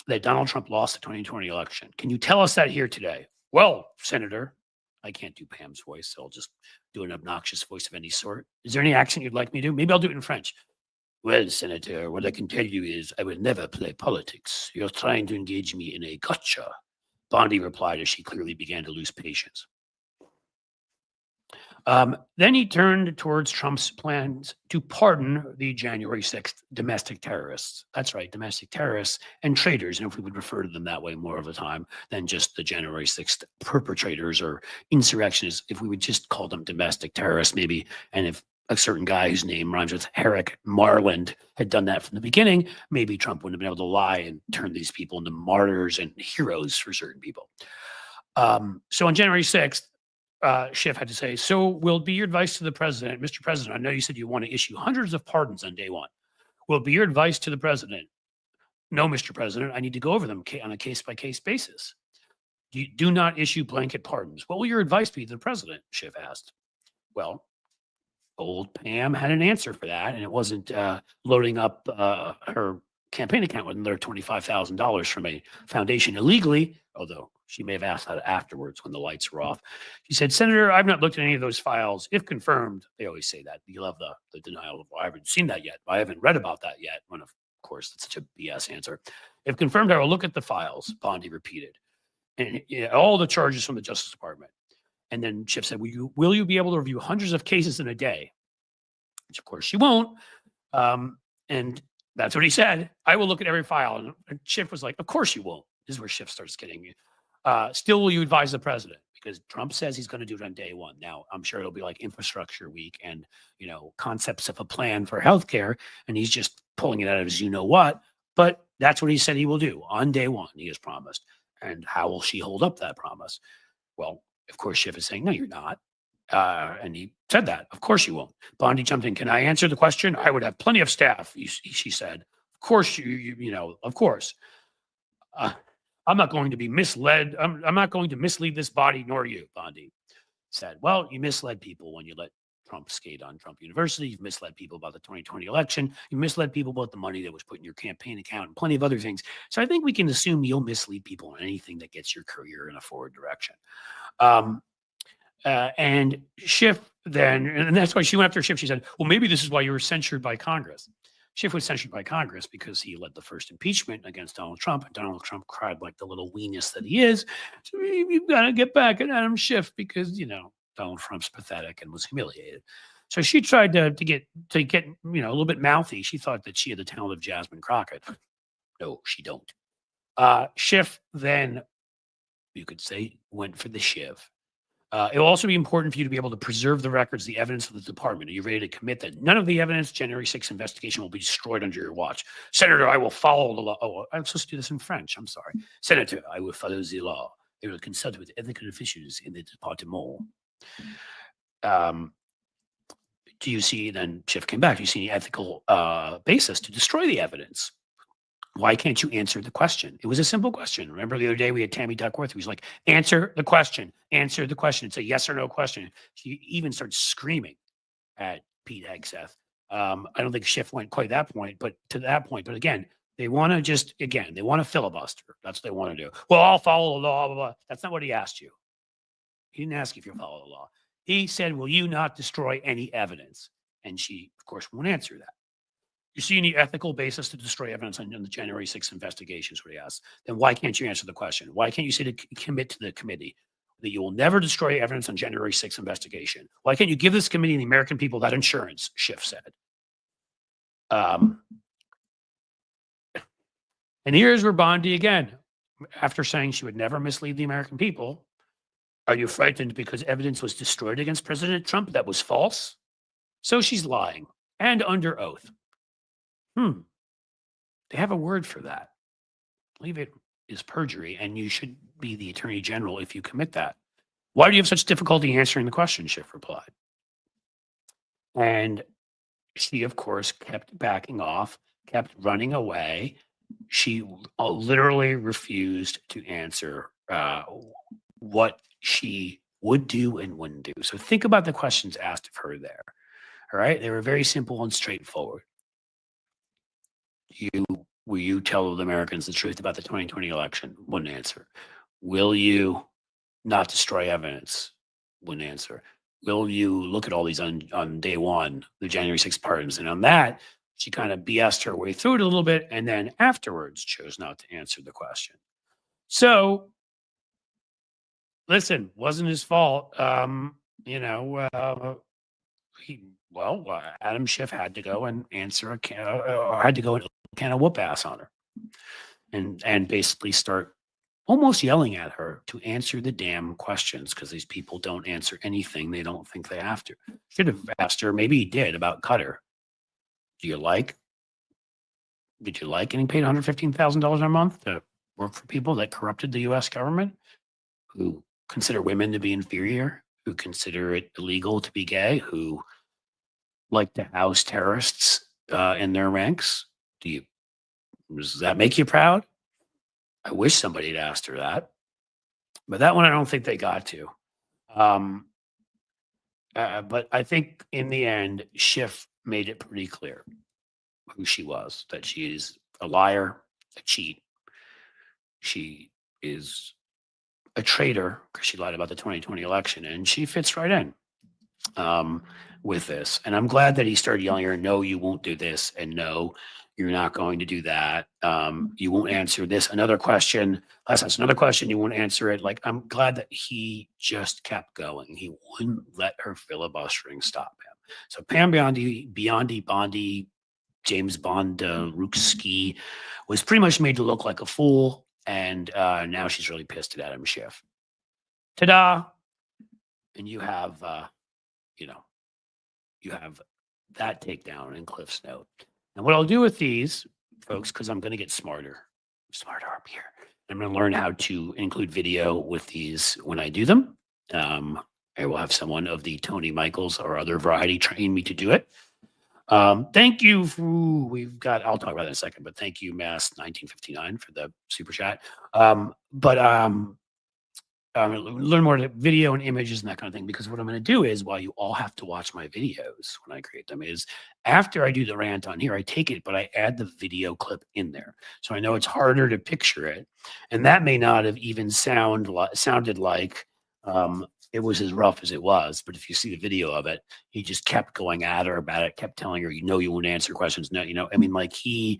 That Donald Trump lost the 2020 election. Can you tell us that here today? Well, Senator, I can't do Pam's voice, so I'll just do an obnoxious voice of any sort. Is there any accent you'd like me to do? Maybe I'll do it in French. Well, Senator, what I can tell you is I will never play politics. You're trying to engage me in a gotcha. Bondi replied as she clearly began to lose patience. Then he turned towards Trump's plans to pardon the January 6th domestic terrorists. That's right, domestic terrorists and traitors. And if we would refer to them that way more of the time than just the January 6th perpetrators or insurrectionists, if we would just call them domestic terrorists, maybe, and if a certain guy whose name rhymes with Eric Marland had done that from the beginning, maybe Trump wouldn't have been able to lie and turn these people into martyrs and heroes for certain people. So on January 6th, Schiff had to say, so will be your advice to the president, Mr. President, I know you said you want to issue hundreds of pardons on day one. Will be your advice to the president? No, Mr. President, I need to go over them on a case-by-case basis. Do not issue blanket pardons. What will your advice be to the president? Schiff asked. Well, old Pam had an answer for that, and it wasn't loading up her campaign account with another $25,000 from a foundation illegally, although she may have asked that afterwards when the lights were off. She said, Senator, I've not looked at any of those files. If confirmed, they always say that. You love the denial of, well, I haven't seen that yet. I haven't read about that yet. When, of course, that's such a BS answer. If confirmed, I will look at the files, Bondi repeated. And all the charges from the Justice Department. And then Schiff said, will you be able to review hundreds of cases in a day? Which, of course, she won't. And that's what he said. I will look at every file. And Schiff was like, of course you won't. This is where Schiff starts getting still, will you advise the president? Because Trump says he's going to do it on day one. Now, I'm sure it'll be like infrastructure week and, concepts of a plan for healthcare. And he's just pulling it out of his you-know-what. But that's what he said he will do on day one, he has promised. And how will she hold up that promise? Well, of course, Schiff is saying, no, you're not. And he said that. Of course you won't. Bondi jumped in. Can I answer the question? I would have plenty of staff, she said. Of course, of course. I'm not going to be misled. I'm not going to mislead this body, nor you, Bondi said. Well, you misled people when you let Trump skate on Trump University. You've misled people about the 2020 election. You misled people about the money that was put in your campaign account and plenty of other things. So I think we can assume you'll mislead people on anything that gets your career in a forward direction. And Schiff then, and that's why she went after Schiff. She said, well, maybe this is why you were censured by Congress. Schiff was censured by Congress because he led the first impeachment against Donald Trump. And Donald Trump cried like the little weenus that he is. So you've got to get back at Adam Schiff because, Donald Trump's pathetic and was humiliated. So she tried to get a little bit mouthy. She thought that she had the talent of Jasmine Crockett. No, she don't. Schiff then, you could say, went for the shiv. It will also be important for you to be able to preserve the records, the evidence of the department. Are you ready to commit that none of the evidence, January 6th investigation, will be destroyed under your watch? Senator, I will follow the law. Oh, I'm supposed to do this in French. I'm sorry. Senator, I will follow the law. I will consult with ethical officials in the department. Do you see, then Schiff came back, do you see any ethical basis to destroy the evidence? Why can't you answer the question? It was a simple question. Remember the other day we had Tammy Duckworth, who was like, answer the question, answer the question. It's a yes or no question. She even started screaming at Pete Hegseth. I don't think Schiff went quite that point, but to that point. But again, they want to filibuster. That's what they want to do. Well, I'll follow the law, blah, blah. That's not what he asked you. He didn't ask if you follow the law. He said, will you not destroy any evidence? And she, of course, won't answer that. You see any ethical basis to destroy evidence on the January 6th investigations, what he asked? Then why can't you answer the question? Why can't you say to commit to the committee that you will never destroy evidence on January 6th investigation? Why can't you give this committee and the American people that insurance, Schiff said. And here's where Bondi again, after saying she would never mislead the American people. Are you frightened because evidence was destroyed against President Trump that was false? So she's lying and under oath. They have a word for that. I believe it is perjury, and you should be the Attorney General if you commit that. Why do you have such difficulty answering the question? Schiff replied. And she, of course, kept backing off, kept running away. She literally refused to answer what she would do and wouldn't do. So think about the questions asked of her there. All right. They were very simple and straightforward. Will you tell the Americans the truth about the 2020 election? Wouldn't answer. Will you not destroy evidence? Wouldn't answer. Will you look at all these on day one, the January 6th pardons? And on that, she kind of BS'd her way through it a little bit, and then afterwards chose not to answer the question. So, listen, wasn't his fault. Adam Schiff had to go and answer had to go and can of whoop ass on her and basically start almost yelling at her to answer the damn questions because these people don't answer anything they don't think they have to. Should have asked her, maybe he did, about Qatar. Did you like getting paid $115,000 a month to work for people that corrupted the U.S. government, who consider women to be inferior, who consider it illegal to be gay, who like to house terrorists in their ranks? Does that make you proud? I wish somebody had asked her that, but that one I don't think they got to. But I think in the end, Schiff made it pretty clear who she was, that she is a liar, a cheat. She is a traitor because she lied about the 2020 election, and she fits right in with this. And I'm glad that he started yelling at her, no, you won't do this, and no, you're not going to do that. You won't answer this. Another question. That's another question. You won't answer it. Like, I'm glad that he just kept going. He wouldn't let her filibustering stop him. So Pam Bondi, James Bond, Rookski was pretty much made to look like a fool. And now she's really pissed at Adam Schiff. Ta-da. And you have, you have that takedown in Cliff's note. And what I'll do with these, folks, because I'm going to get smarter up here. I'm going to learn how to include video with these when I do them. I will have someone of the Tony Michaels or other variety train me to do it. Thank you. I'll talk about that in a second, but thank you, Mass 1959 for the super chat. Learn more video and images and that kind of thing, because what I'm going to do is, while you all have to watch my videos when I create them, is after I do the rant on here, I take it, but I add the video clip in there. So I know it's harder to picture it. And that may not have even sounded like it was as rough as it was. But if you see the video of it, he just kept going at her about it, kept telling her, you won't answer questions. No, I mean, like she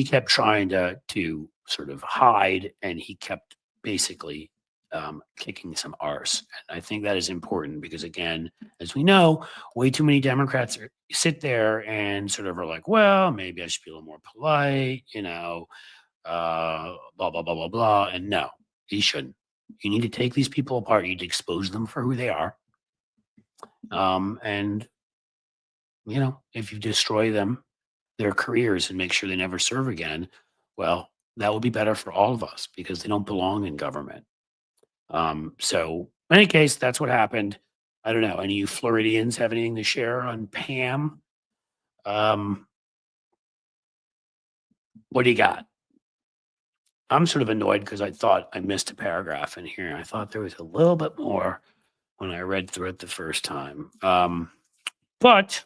kept trying to sort of hide, and he kept basically kicking some arse. And I think that is important because, again, as we know, way too many Democrats sit there and sort of are like, well, maybe I should be a little more polite, blah, blah, blah, blah, blah. And no, you shouldn't. You need to take these people apart. You need to expose them for who they are. And, if you destroy their careers and make sure they never serve again, well, that will be better for all of us because they don't belong in government. So in any case, that's what happened. I don't know. Any of you Floridians have anything to share on Pam? What do you got? I'm sort of annoyed because I thought I missed a paragraph in here. I thought there was a little bit more when I read through it the first time. But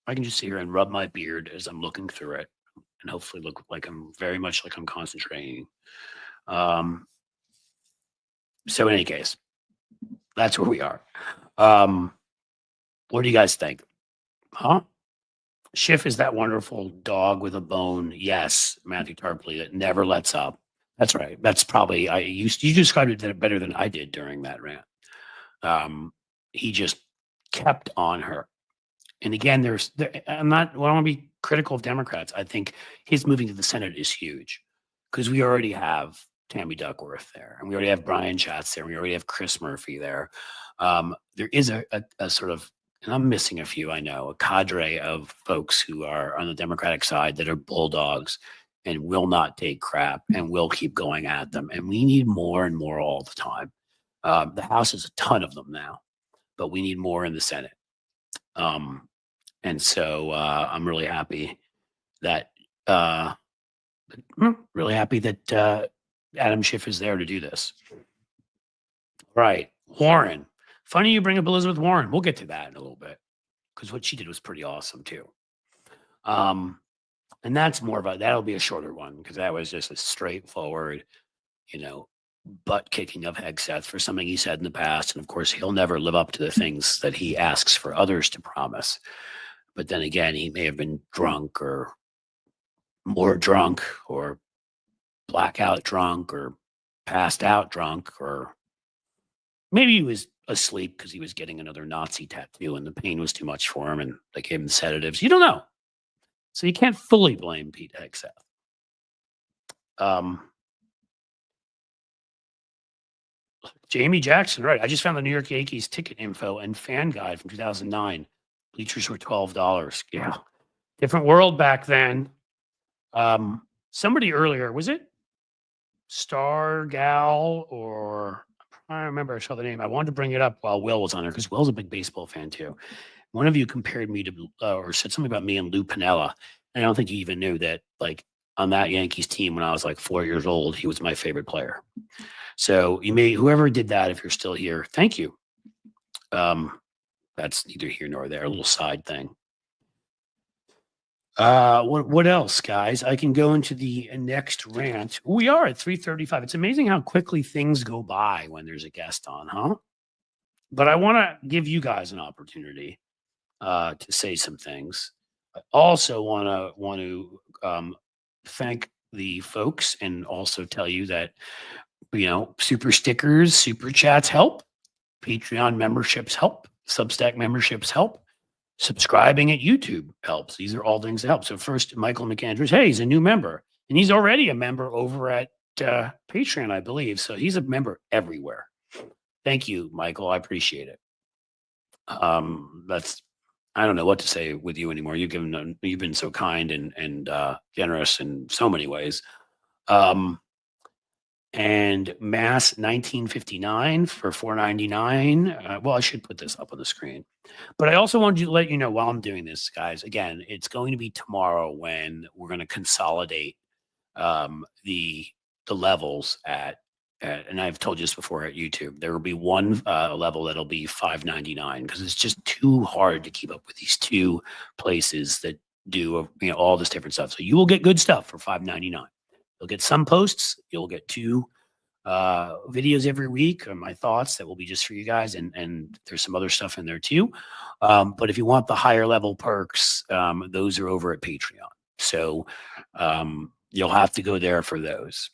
I can just sit here and rub my beard as I'm looking through it and hopefully look like I'm concentrating. So in any case, that's where we are. What do you guys think? Huh? Schiff is that wonderful dog with a bone. Yes, Matthew Tarpley, that never lets up. That's right. That's probably, you described it better than I did during that rant. He just kept on her. And again, I don't want to be critical of Democrats. I think his moving to the Senate is huge because we already have Tammy Duckworth there, and we already have Brian Schatz there, and we already have Chris Murphy there. There is a sort of, and I'm missing a few, I know, a cadre of folks who are on the Democratic side that are bulldogs and will not take crap and will keep going at them. And we need more and more all the time. The House has a ton of them now, but we need more in the Senate. And so I'm really happy that Adam Schiff is there to do this. Right. Warren. Funny you bring up Elizabeth Warren. We'll get to that in a little bit because what she did was pretty awesome too. And that's that'll be a shorter one because that was just a straightforward, butt kicking of Hegseth for something he said in the past. And of course, he'll never live up to the things that he asks for others to promise. But then again, he may have been drunk or more drunk or blackout drunk or passed out drunk, or maybe he was asleep because he was getting another Nazi tattoo and the pain was too much for him and they gave him sedatives. You don't know. So you can't fully blame Pete Hegseth. Jamie Jackson, right. I just found the New York Yankees ticket info and fan guide from 2009. Bleachers were $12. Yeah. Different world back then. Somebody earlier, was it Star Gal or I remember I saw the name. I wanted to bring it up while Will was on there because Will's a big baseball fan too. One of you compared me to or said something about me and Lou Piniella. And I don't think you even knew that, like, on that Yankees team when I was like 4 years old, he was my favorite player. So whoever did that, if you're still here, thank you. That's neither here nor there, a little side thing. What else, guys? I can go into the next rant. We are at 3:35. It's amazing how quickly things go by when there's a guest on, huh? But I want to give you guys an opportunity to say some things. I also want to thank the folks and also tell you that, super stickers, super chats help. Patreon memberships help. Substack memberships help. Subscribing at YouTube helps. These are all things that help. So first, Michael McAndrews, hey, he's a new member. And he's already a member over at Patreon, I believe. So he's a member everywhere. Thank you, Michael. I appreciate it. I don't know what to say with you anymore. You've been so kind and generous in so many ways. and Mass 1959 for $4.99. Well, I should put this up on the screen, but I also wanted to let you know while I'm doing this, guys. Again, it's going to be tomorrow when we're going to consolidate the levels and I've told you this before at YouTube. There will be one level that'll be $5.99 because it's just too hard to keep up with these two places that do all this different stuff. So you will get good stuff for $5.99. You'll get some posts. You'll get 2 videos every week on my thoughts that will be just for you guys, and there's some other stuff in there too. But if you want the higher level perks, those are over at Patreon. So you'll have to go there for those.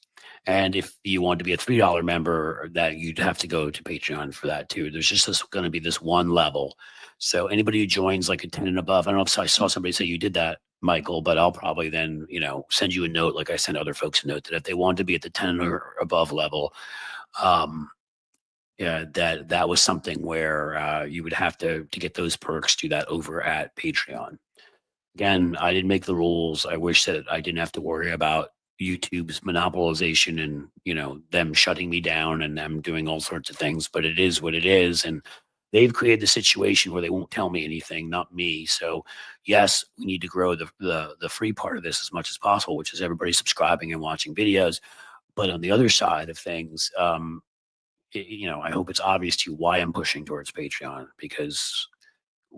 And if you want to be a $3 member, that you'd have to go to Patreon for that too. There's just going to be this one level. So anybody who joins like a 10 and above, I don't know if I saw somebody say you did that, Michael, but I'll probably then, send you a note like I send other folks a note that if they want to be at the 10 or above level, yeah, that was something where you would have to get those perks, do that over at Patreon. Again, I didn't make the rules. I wish that I didn't have to worry about YouTube's monopolization and, them shutting me down and them doing all sorts of things, but it is what it is. And they've created the situation where they won't tell me anything, not me. So yes, we need to grow the free part of this as much as possible, which is everybody subscribing and watching videos. But on the other side of things, I hope it's obvious to you why I'm pushing towards Patreon, because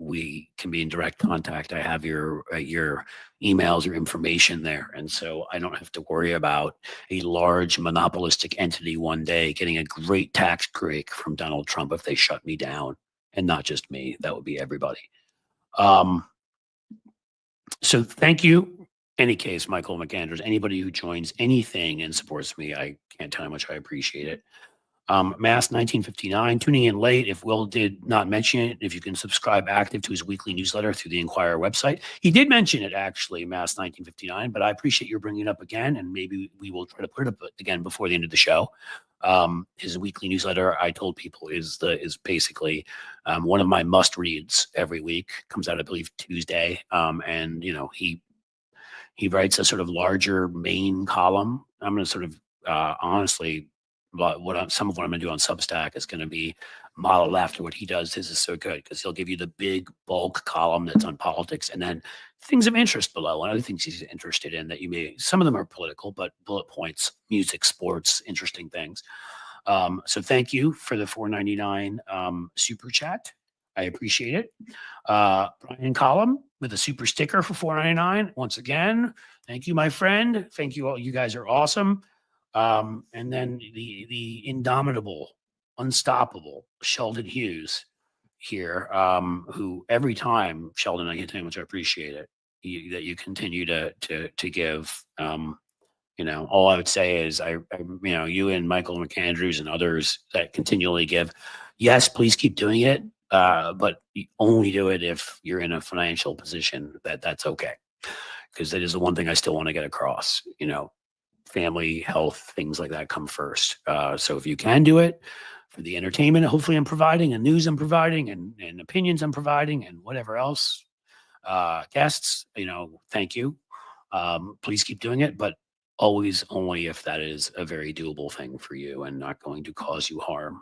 we can be in direct contact. I have your emails, your information there. And so I don't have to worry about a large monopolistic entity one day getting a great tax break from Donald Trump if they shut me down. And not just me, that would be everybody. So thank you. Any case, Michael McAndrews, anybody who joins anything and supports me, I can't tell you how much I appreciate it. Mass 1959, tuning in late. If Will did not mention it, if you can subscribe active to his weekly newsletter through the Inquirer website. He did mention it, actually, Mass 1959, but I appreciate you bringing it up again, and maybe we will try to put it up again before the end of the show. His weekly newsletter, I told people, is basically one of my must reads every week. Comes out, I believe, Tuesday, and he writes a sort of larger main column. I'm going to sort of honestly. But some of what I'm going to do on Substack is going to be modeled after what he does. His is so good because he'll give you the big bulk column that's on politics and then things of interest below and other things he's interested in that some of them are political, but bullet points, music, sports, interesting things. So thank you for the $4.99 super chat. I appreciate it. Brian Column with a super sticker for $4.99. Once again, thank you, my friend. Thank you all. You guys are awesome. And then the indomitable, unstoppable Sheldon Hughes here, who every time, Sheldon, I can tell you how much I appreciate it, that you continue to give. All I would say is you and Michael McAndrews and others that continually give, yes, please keep doing it. But you only do it if you're in a financial position that's okay. Because that is the one thing I still want to get across, family, health, things like that come first. So if you can do it for the entertainment, hopefully I'm providing, and news I'm providing, and opinions I'm providing, and whatever else, guests, thank you. Please keep doing it, but always only if that is a very doable thing for you and not going to cause you harm,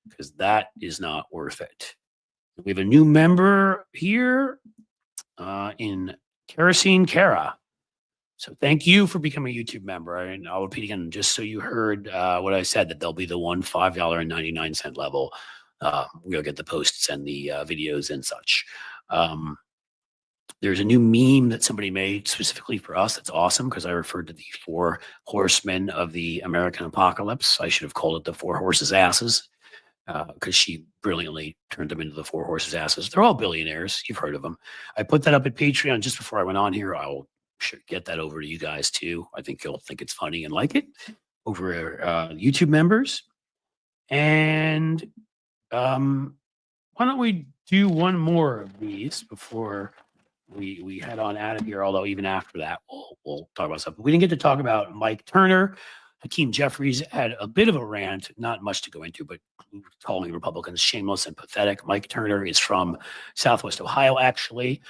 because that is not worth it. We have a new member here in Kerosene Kara. So thank you for becoming a YouTube member. And I'll repeat again, just so you heard what I said, that there'll be the one $5.99 level. We'll get the posts and the videos and such. There's a new meme that somebody made specifically for us. That's awesome because I referred to the 4 horsemen of the American apocalypse. I should have called it the 4 horses' asses because she brilliantly turned them into the 4 horses' asses. They're all billionaires. You've heard of them. I put that up at Patreon just before I went on here. I'll get that over to you guys too. I think you'll think it's funny and like it over YouTube members. And why don't we do one more of these before we head on out of here? Although even after that, we'll talk about stuff. But we didn't get to talk about Mike Turner Hakeem Jeffries had a bit of a rant, not much to go into, but calling Republicans shameless and pathetic. Mike Turner is from Southwest Ohio, actually.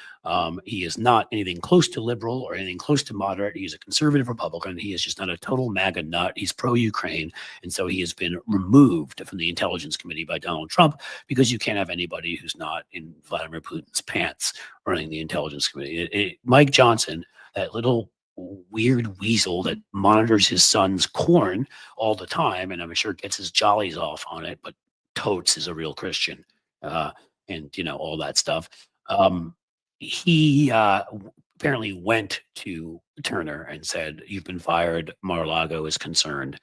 He is not anything close to liberal or anything close to moderate. He's a conservative Republican. He is just not a total MAGA nut. He's pro-Ukraine. And so he has been removed from the Intelligence Committee by Donald Trump because you can't have anybody who's not in Vladimir Putin's pants running the Intelligence Committee. Mike Johnson, that little weird weasel that monitors his son's corn all the time, and I'm sure gets his jollies off on it, but totes is a real Christian, and all that stuff. He apparently went to Turner and said, "You've been fired. Mar-a-Lago is concerned,"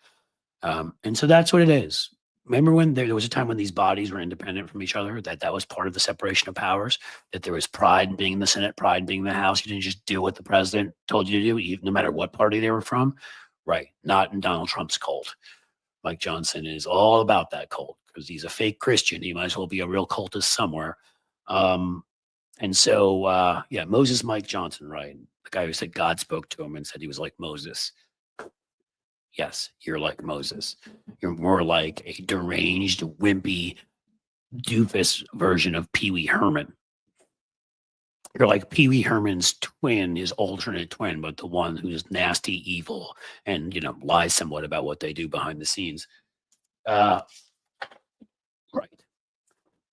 and so that's what it is. Remember when there was a time when these bodies were independent from each other, that was part of the separation of powers, that there was pride in being in the Senate, pride in being in the House. You didn't just do what the president told you to do, even, no matter what party they were from. Right. Not in Donald Trump's cult. Mike Johnson is all about that cult because he's a fake Christian. He might as well be a real cultist somewhere. And so, Moses Mike Johnson, right? The guy who said God spoke to him and said he was like Moses. Yes, you're like Moses. You're more like a deranged, wimpy, doofus version of Pee Wee Herman. You're like Pee Wee Herman's twin, his alternate twin, but the one who's nasty, evil, and lies somewhat about what they do behind the scenes. Right.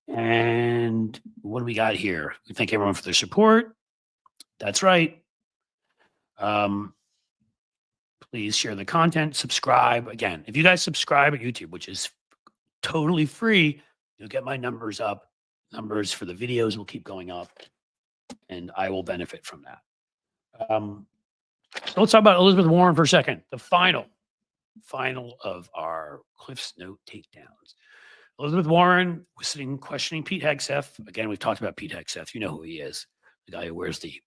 And what do we got here? We thank everyone for their support. That's right. Please share the content, subscribe. Again, if you guys subscribe at YouTube, which is totally free, you'll get my numbers up. Numbers for the videos will keep going up, and I will benefit from that. So let's talk about Elizabeth Warren for a second. The final of our Cliff's Note takedowns. Elizabeth Warren was sitting questioning Pete Hegseth. Again, we've talked about Pete Hegseth. You know who he is. The guy who wears the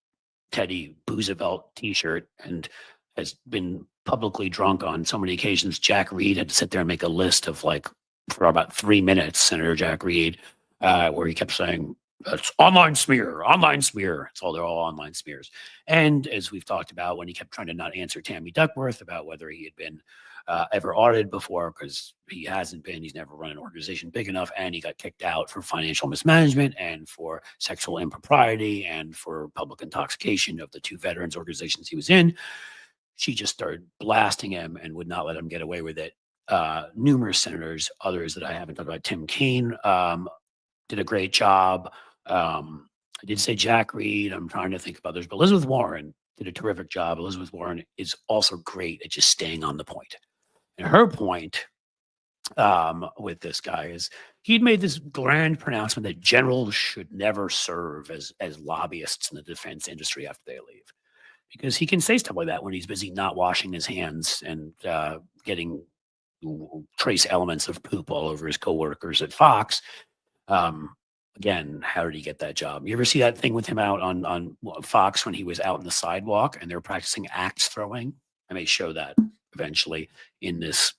Teddy Roosevelt t-shirt and has been publicly drunk on so many occasions. Jack Reed had to sit there and make a list of, for about 3 minutes, Senator Jack Reed, where he kept saying, it's online smear. They're all online smears. And as we've talked about, when he kept trying to not answer Tammy Duckworth about whether he had been ever audited before, because he hasn't been, he's never run an organization big enough, and he got kicked out for financial mismanagement and for sexual impropriety and for public intoxication of the 2 veterans organizations he was in. She just started blasting him and would not let him get away with it. Numerous senators, others that I haven't talked about, Tim Kaine did a great job. I did say Jack Reed. I'm trying to think of others, but Elizabeth Warren did a terrific job. Elizabeth Warren is also great at just staying on the point. And her point with this guy is he'd made this grand pronouncement that generals should never serve as lobbyists in the defense industry after they leave. Because he can say stuff like that when he's busy not washing his hands and getting trace elements of poop all over his coworkers at Fox. Again, how did he get that job? You ever see that thing with him out on Fox when he was out in the sidewalk and they were practicing axe throwing? I may show that eventually in this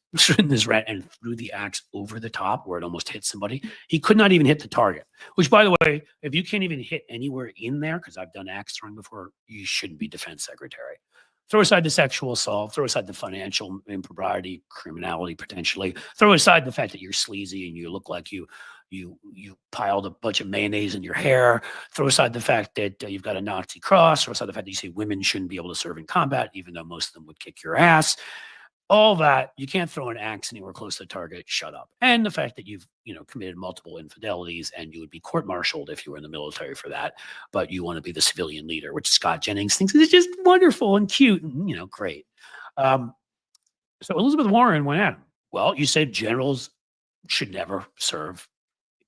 rant, and threw the axe over the top where it almost hit somebody. He could not even hit the target, which, by the way, if you can't even hit anywhere in there, because I've done axe throwing before, you shouldn't be defense secretary. Throw aside the sexual assault, throw aside the financial impropriety, criminality potentially, throw aside the fact that you're sleazy and you look like you piled a bunch of mayonnaise in your hair, throw aside the fact that you've got a Nazi cross, throw aside the fact that you say women shouldn't be able to serve in combat, even though most of them would kick your ass. All that, you can't throw an axe anywhere close to the target, shut up. And the fact that you've committed multiple infidelities and you would be court-martialed if you were in the military for that, but you want to be the civilian leader, which Scott Jennings thinks is just wonderful and cute and great. So Elizabeth Warren went at him. Well, you said generals should never serve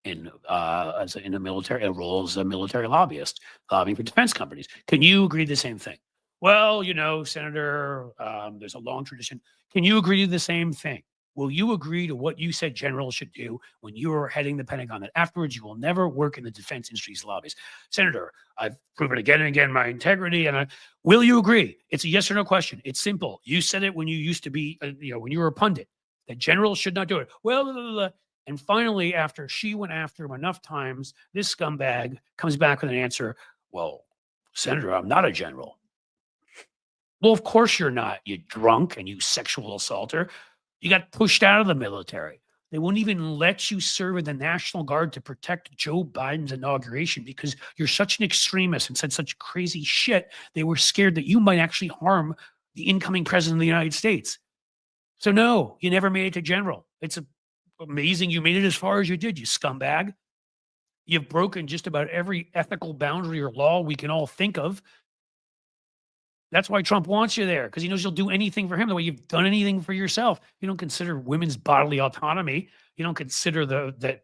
in a military role as a military lobbyist, lobbying for defense companies. Can you agree to the same thing? Well, Senator, there's a long tradition. Can you agree to the same thing? Will you agree to what you said generals should do when you were heading the Pentagon, that afterwards you will never work in the defense industry's lobbies? Senator, I've proven again and again my integrity, and will you agree? It's a yes or no question. It's simple. You said it when you used to be, when you were a pundit, that generals should not do it. Well, blah, blah, blah. And finally, after she went after him enough times, this scumbag comes back with an answer. Well, Senator, I'm not a general. Well, of course you're not, you drunk and you sexual assaulter. You got pushed out of the military. They won't even let you serve in the National Guard to protect Joe Biden's inauguration because you're such an extremist and said such crazy shit. They were scared that you might actually harm the incoming president of the United States. So no, you never made it to general. It's amazing you made it as far as you did, you scumbag. You've broken just about every ethical boundary or law we can all think of. That's why Trump wants you there, because he knows you'll do anything for him the way you've done anything for yourself. You don't consider women's bodily autonomy. You don't consider the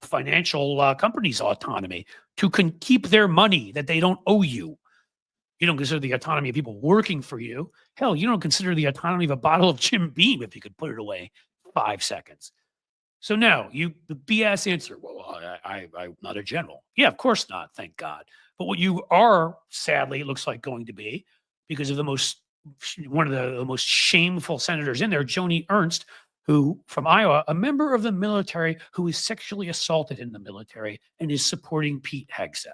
financial companies' autonomy to keep their money that they don't owe you. You don't consider the autonomy of people working for you. Hell, you don't consider the autonomy of a bottle of Jim Beam if you could put it away 5 seconds. So no, the BS answer. Well, I'm not a general. Yeah, of course not. Thank God. But what you are, sadly, it looks like going to be, because of one of the most shameful senators in there, Joni Ernst, who from Iowa, a member of the military who was sexually assaulted in the military and is supporting Pete Hegseth.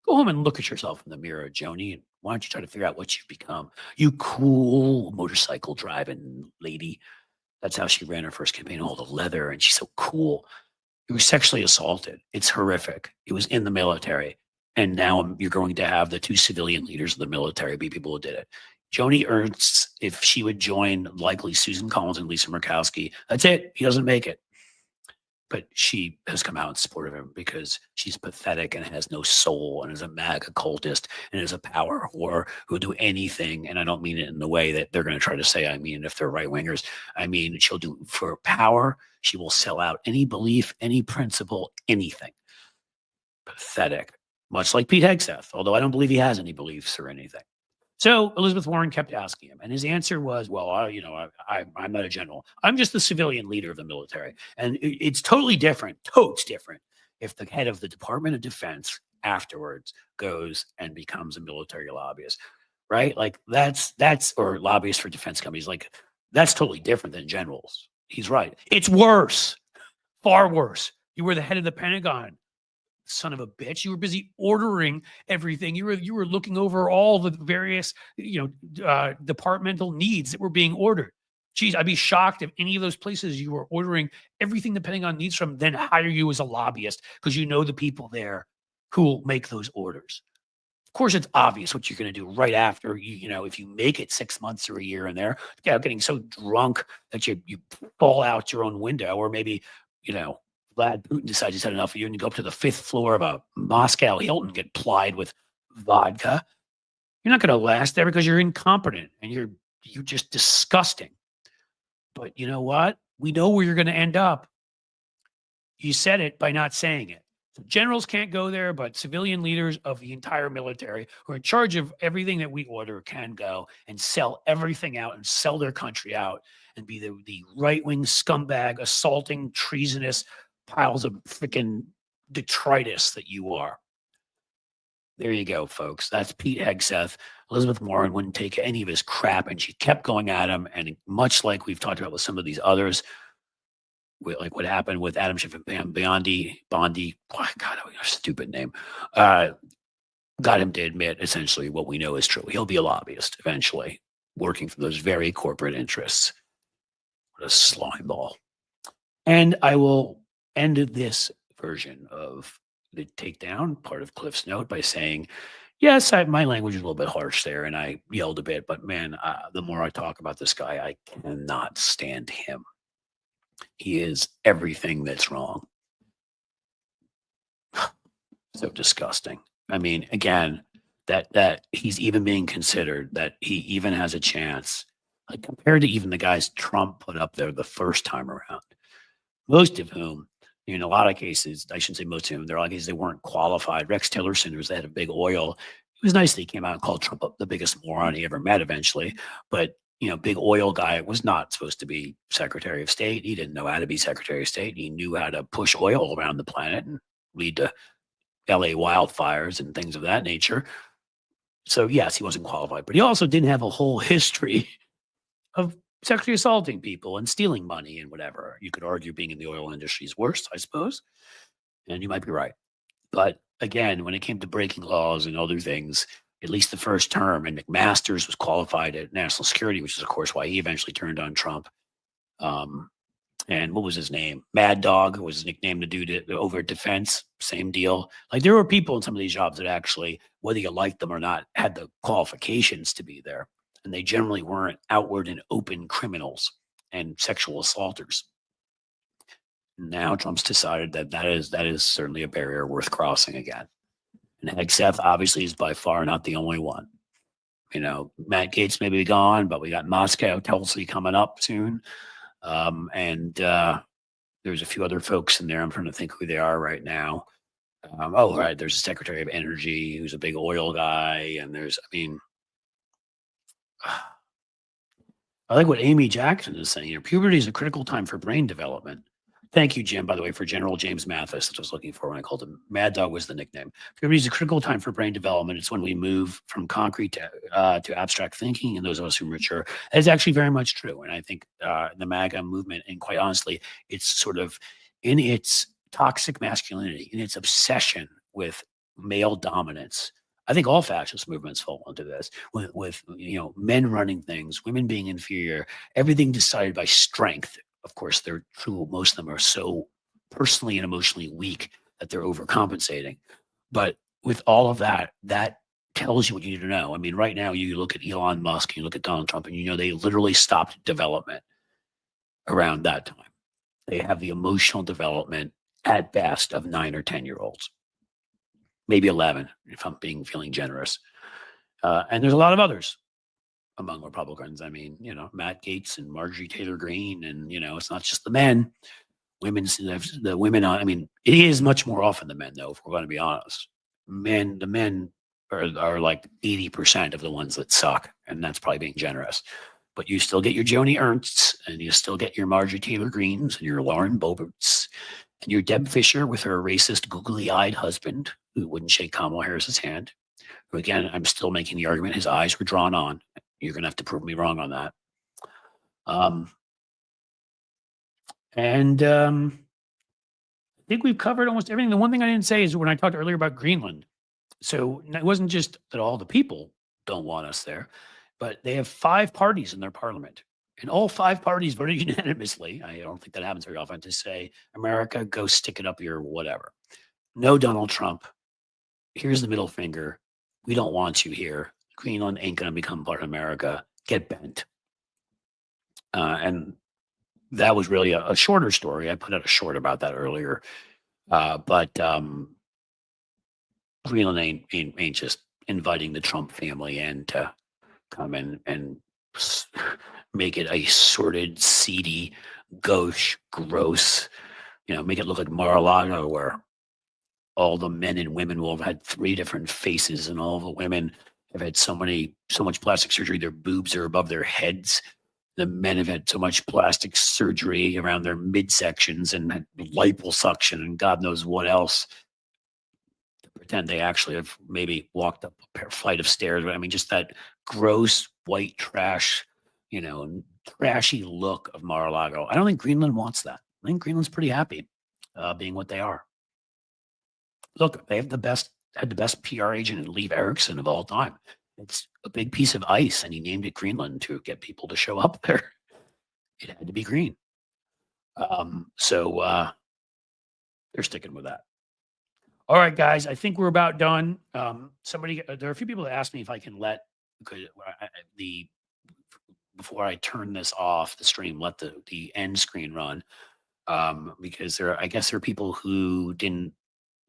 Go home and look at yourself in the mirror, Joni, and why don't you try to figure out what you've become? You cool motorcycle driving lady. That's how she ran her first campaign, all the leather, and she's so cool. You were sexually assaulted. It's horrific. It was in the military. And now you're going to have the 2 civilian leaders of the military be people who did it. Joni Ernst, if she would join likely Susan Collins and Lisa Murkowski, that's it. He doesn't make it. But she has come out in support of him because she's pathetic and has no soul and is a MAGA cultist and is a power whore who'll do anything. And I don't mean it in the way that they're going to try to say I mean if they're right wingers. I mean, she'll do for power. She will sell out any belief, any principle, anything. Pathetic. Much like Pete Hegseth, although I don't believe he has any beliefs or anything. So Elizabeth Warren kept asking him, and his answer was, well, I'm not a general. I'm just the civilian leader of the military. And it's totally different, totes different, if the head of the Department of Defense afterwards goes and becomes a military lobbyist, right? Like that's or lobbyist for defense companies. Like that's totally different than generals. He's right. It's worse, far worse. You were the head of the Pentagon. Son of a bitch. You were busy ordering everything. You were looking over all the various, departmental needs that were being ordered. Geez, I'd be shocked if any of those places you were ordering everything the Pentagon needs from then hire you as a lobbyist because you know the people there who will make those orders. Of course, it's obvious what you're going to do right after, if you make it 6 months or a year in there, getting so drunk that you fall out your own window, or maybe, Vlad Putin decides he's had enough of you and you go up to the 5th floor of a Moscow Hilton, get plied with vodka. You're not going to last there because you're incompetent and you're just disgusting. But you know what? We know where you're going to end up. You said it by not saying it. So generals can't go there, but civilian leaders of the entire military who are in charge of everything that we order can go and sell everything out and sell their country out and be the right-wing scumbag, assaulting, treasonous piles of freaking detritus that you are. There you go, folks. That's Pete Hegseth. Elizabeth Warren wouldn't take any of his crap, and she kept going at him. And much like we've talked about with some of these others, like what happened with Adam Schiff and Bondi, oh God, a stupid name, got him to admit essentially what we know is true. He'll be a lobbyist eventually, working for those very corporate interests. What a slime ball. And I will end this version of the takedown, part of Cliff's note, by saying, yes, my language is a little bit harsh there, and I yelled a bit, but man, the more I talk about this guy, I cannot stand him. He is everything that's wrong. So disgusting. I mean, again, that he's even being considered, that he even has a chance, like compared to even the guys Trump put up there the first time around, most of whom, in a lot of cases, I shouldn't say most of them, there are a lot of cases they weren't qualified. Rex Tillerson, who's the head of Big Oil, it was nice that he came out and called Trump the biggest moron he ever met eventually. But, Big Oil guy was not supposed to be Secretary of State. He didn't know how to be Secretary of State. He knew how to push oil around the planet and lead to LA wildfires and things of that nature. So, yes, he wasn't qualified. But he also didn't have a whole history of sexually assaulting people and stealing money and whatever. You could argue being in the oil industry is worse, I suppose. And you might be right. But again, when it came to breaking laws and other things, at least the first term. And McMaster's was qualified at national security, which is, of course, why he eventually turned on Trump. And what was his name? Mad Dog was his nickname. The dude over at defense, same deal. Like, there were people in some of these jobs that actually, whether you liked them or not, had the qualifications to be there. And they generally weren't outward and open criminals and sexual assaulters. Now Trump's decided that is certainly a barrier worth crossing again. And Hegseth obviously is by far not the only one. You know, Matt Gaetz may be gone, but we got Moscow, Tulsi coming up soon. And there's a few other folks in there. I'm trying to think who they are right now. Right. There's a Secretary of Energy who's a big oil guy. And there's, I mean, I like what Amy Jackson is saying. You know, puberty is a critical time for brain development. Thank you, Jim, by the way, for General James Mathis, that I was looking for when I called him. Mad Dog was the nickname. Puberty is a critical time for brain development. It's when we move from concrete to abstract thinking, and those of us who mature. That is actually very much true. And I think the MAGA movement, and quite honestly, it's sort of in its toxic masculinity, in its obsession with male dominance. I think all fascist movements fall into this, with you know, men running things, women being inferior, everything decided by strength. Of course, they're true. Most of them are so personally and emotionally weak that they're overcompensating. But with all of that, that tells you what you need to know. I mean, right now, you look at Elon Musk, you look at Donald Trump, and you know they literally stopped development around that time. They have the emotional development at best of 9 or 10-year-olds, maybe 11, if I'm feeling generous. And there's a lot of others among Republicans. I mean, you know, Matt Gaetz and Marjorie Taylor Greene, and, you know, it's not just the men. The women, I mean, it is much more often the men, though, if we're going to be honest. The men are like 80% of the ones that suck, and that's probably being generous. But you still get your Joni Ernsts, and you still get your Marjorie Taylor Greenes, and your Lauren Boeberts, and your Deb Fisher with her racist, googly-eyed husband who wouldn't shake Kamala Harris's hand. Who, again, I'm still making the argument his eyes were drawn on. You're going to have to prove me wrong on that. I think we've covered almost everything. The one thing I didn't say is when I talked earlier about Greenland. So it wasn't just that all the people don't want us there, but they have 5 parties in their parliament. And all 5 parties voted unanimously. I don't think that happens very often, to say, America, go stick it up your whatever. No, Donald Trump. Here's the middle finger. We don't want you here. Greenland ain't going to become part of America. Get bent. And that was really a shorter story. I put out a short about that earlier. But Greenland ain't just inviting the Trump family in to come in and make it a sordid, seedy, gauche, gross, you know, make it look like Mar-a-Lago, where all the men and women will have had 3 different faces, and all the women have had so much plastic surgery, their boobs are above their heads. The men have had so much plastic surgery around their midsections and had liposuction and God knows what else, to pretend they actually have maybe walked up a flight of stairs. I mean, just that gross white trash, you know, trashy look of Mar-a-Lago. I don't think Greenland wants that. I think Greenland's pretty happy being what they are. Look, they have had the best PR agent in Leif Erikson of all time. It's a big piece of ice, and he named it Greenland to get people to show up there. It had to be green. So they're sticking with that. All right, guys, I think we're about done. There are a few people that asked me if I can before I turn this off, the stream, let the end screen run, because I guess there are people who didn't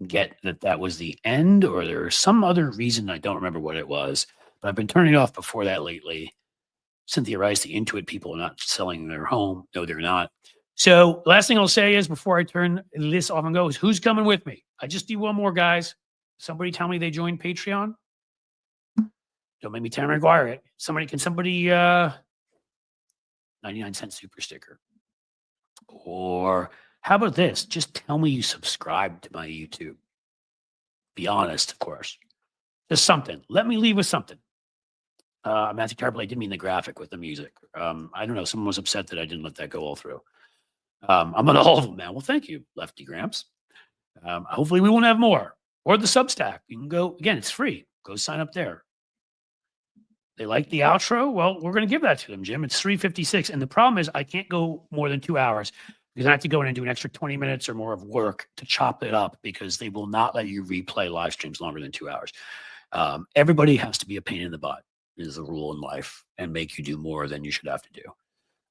get that was the end, or there's some other reason. I don't remember what it was, but I've been turning it off before that lately. Cynthia Rice, the Intuit people are not selling their home. No, they're not. So last thing I'll say is, before I turn this off and go, is who's coming with me? I just need one more, guys. Somebody tell me they joined Patreon. Don't make me Terry McGuire it. Somebody 99-cent super sticker. Or how about this? Just tell me you subscribe to my YouTube. Be honest, of course. Just something. Let me leave with something. Matthew Tarpley didn't mean the graphic with the music. I don't know. Someone was upset that I didn't let that go all through. I'm on all of them now. Well, thank you, Lefty Gramps. Hopefully we won't have more. Or the Substack. You can go, again, it's free. Go sign up there. They like the outro. Well, we're going to give that to them, Jim. It's 3:56. And the problem is I can't go more than 2 hours because I have to go in and do an extra 20 minutes or more of work to chop it up because they will not let you replay live streams longer than 2 hours. Everybody has to be a pain in the butt is the rule in life and make you do more than you should have to do.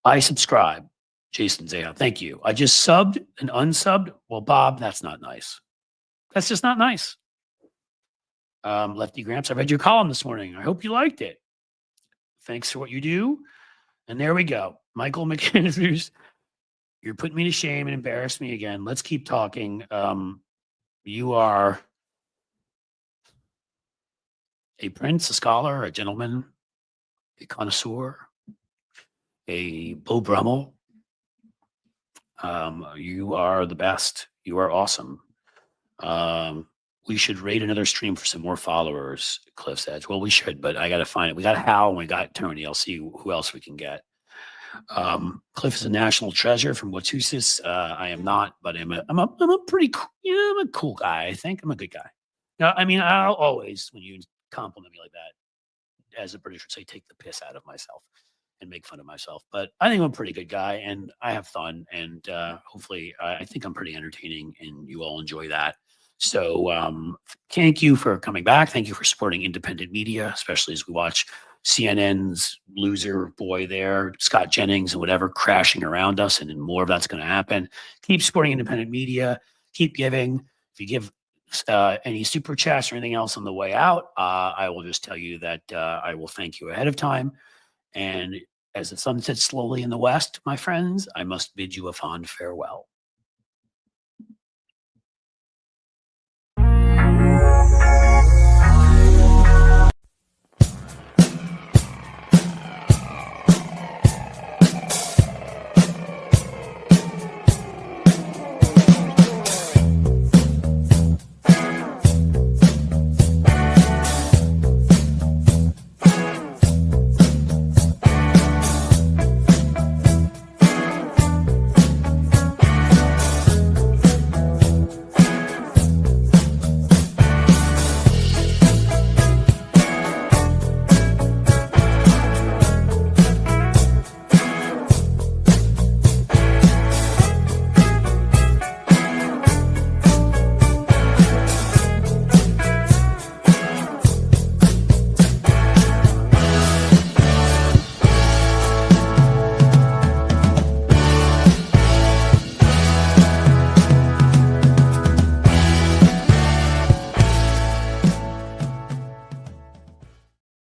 I subscribe. Jason Zaya, thank you. I just subbed and unsubbed. Well, Bob, that's not nice. That's just not nice. Lefty Gramps, I read your column this morning. I hope you liked it. Thanks for what you do. And there we go. Michael McAndrews, you're putting me to shame and embarrassed me again. Let's keep talking. You are a prince, a scholar, a gentleman, a connoisseur, a Beau Brummel. You are the best. You are awesome. We should raid another stream for some more followers, Cliff's Edge. Well, we should, but I got to find it. We got Hal and we got Tony. I'll see who else we can get. Cliff is a national treasure from Watusis. I am not, but I'm a pretty cool, I'm a cool guy. I think I'm a good guy. Now, I mean, I'll always, when you compliment me like that, as a British would say, take the piss out of myself and make fun of myself. But I think I'm a pretty good guy and I have fun. And hopefully, I think I'm pretty entertaining and you all enjoy that. So thank you for coming back. Thank you for supporting independent media, especially as we watch CNN's loser boy there, Scott Jennings and whatever crashing around us. And then more of that's going to happen. Keep supporting independent media. Keep giving. If you give any super chats or anything else on the way out, I will just tell you that I will thank you ahead of time. And as the sun sets slowly in the west, my friends, I must bid you a fond farewell.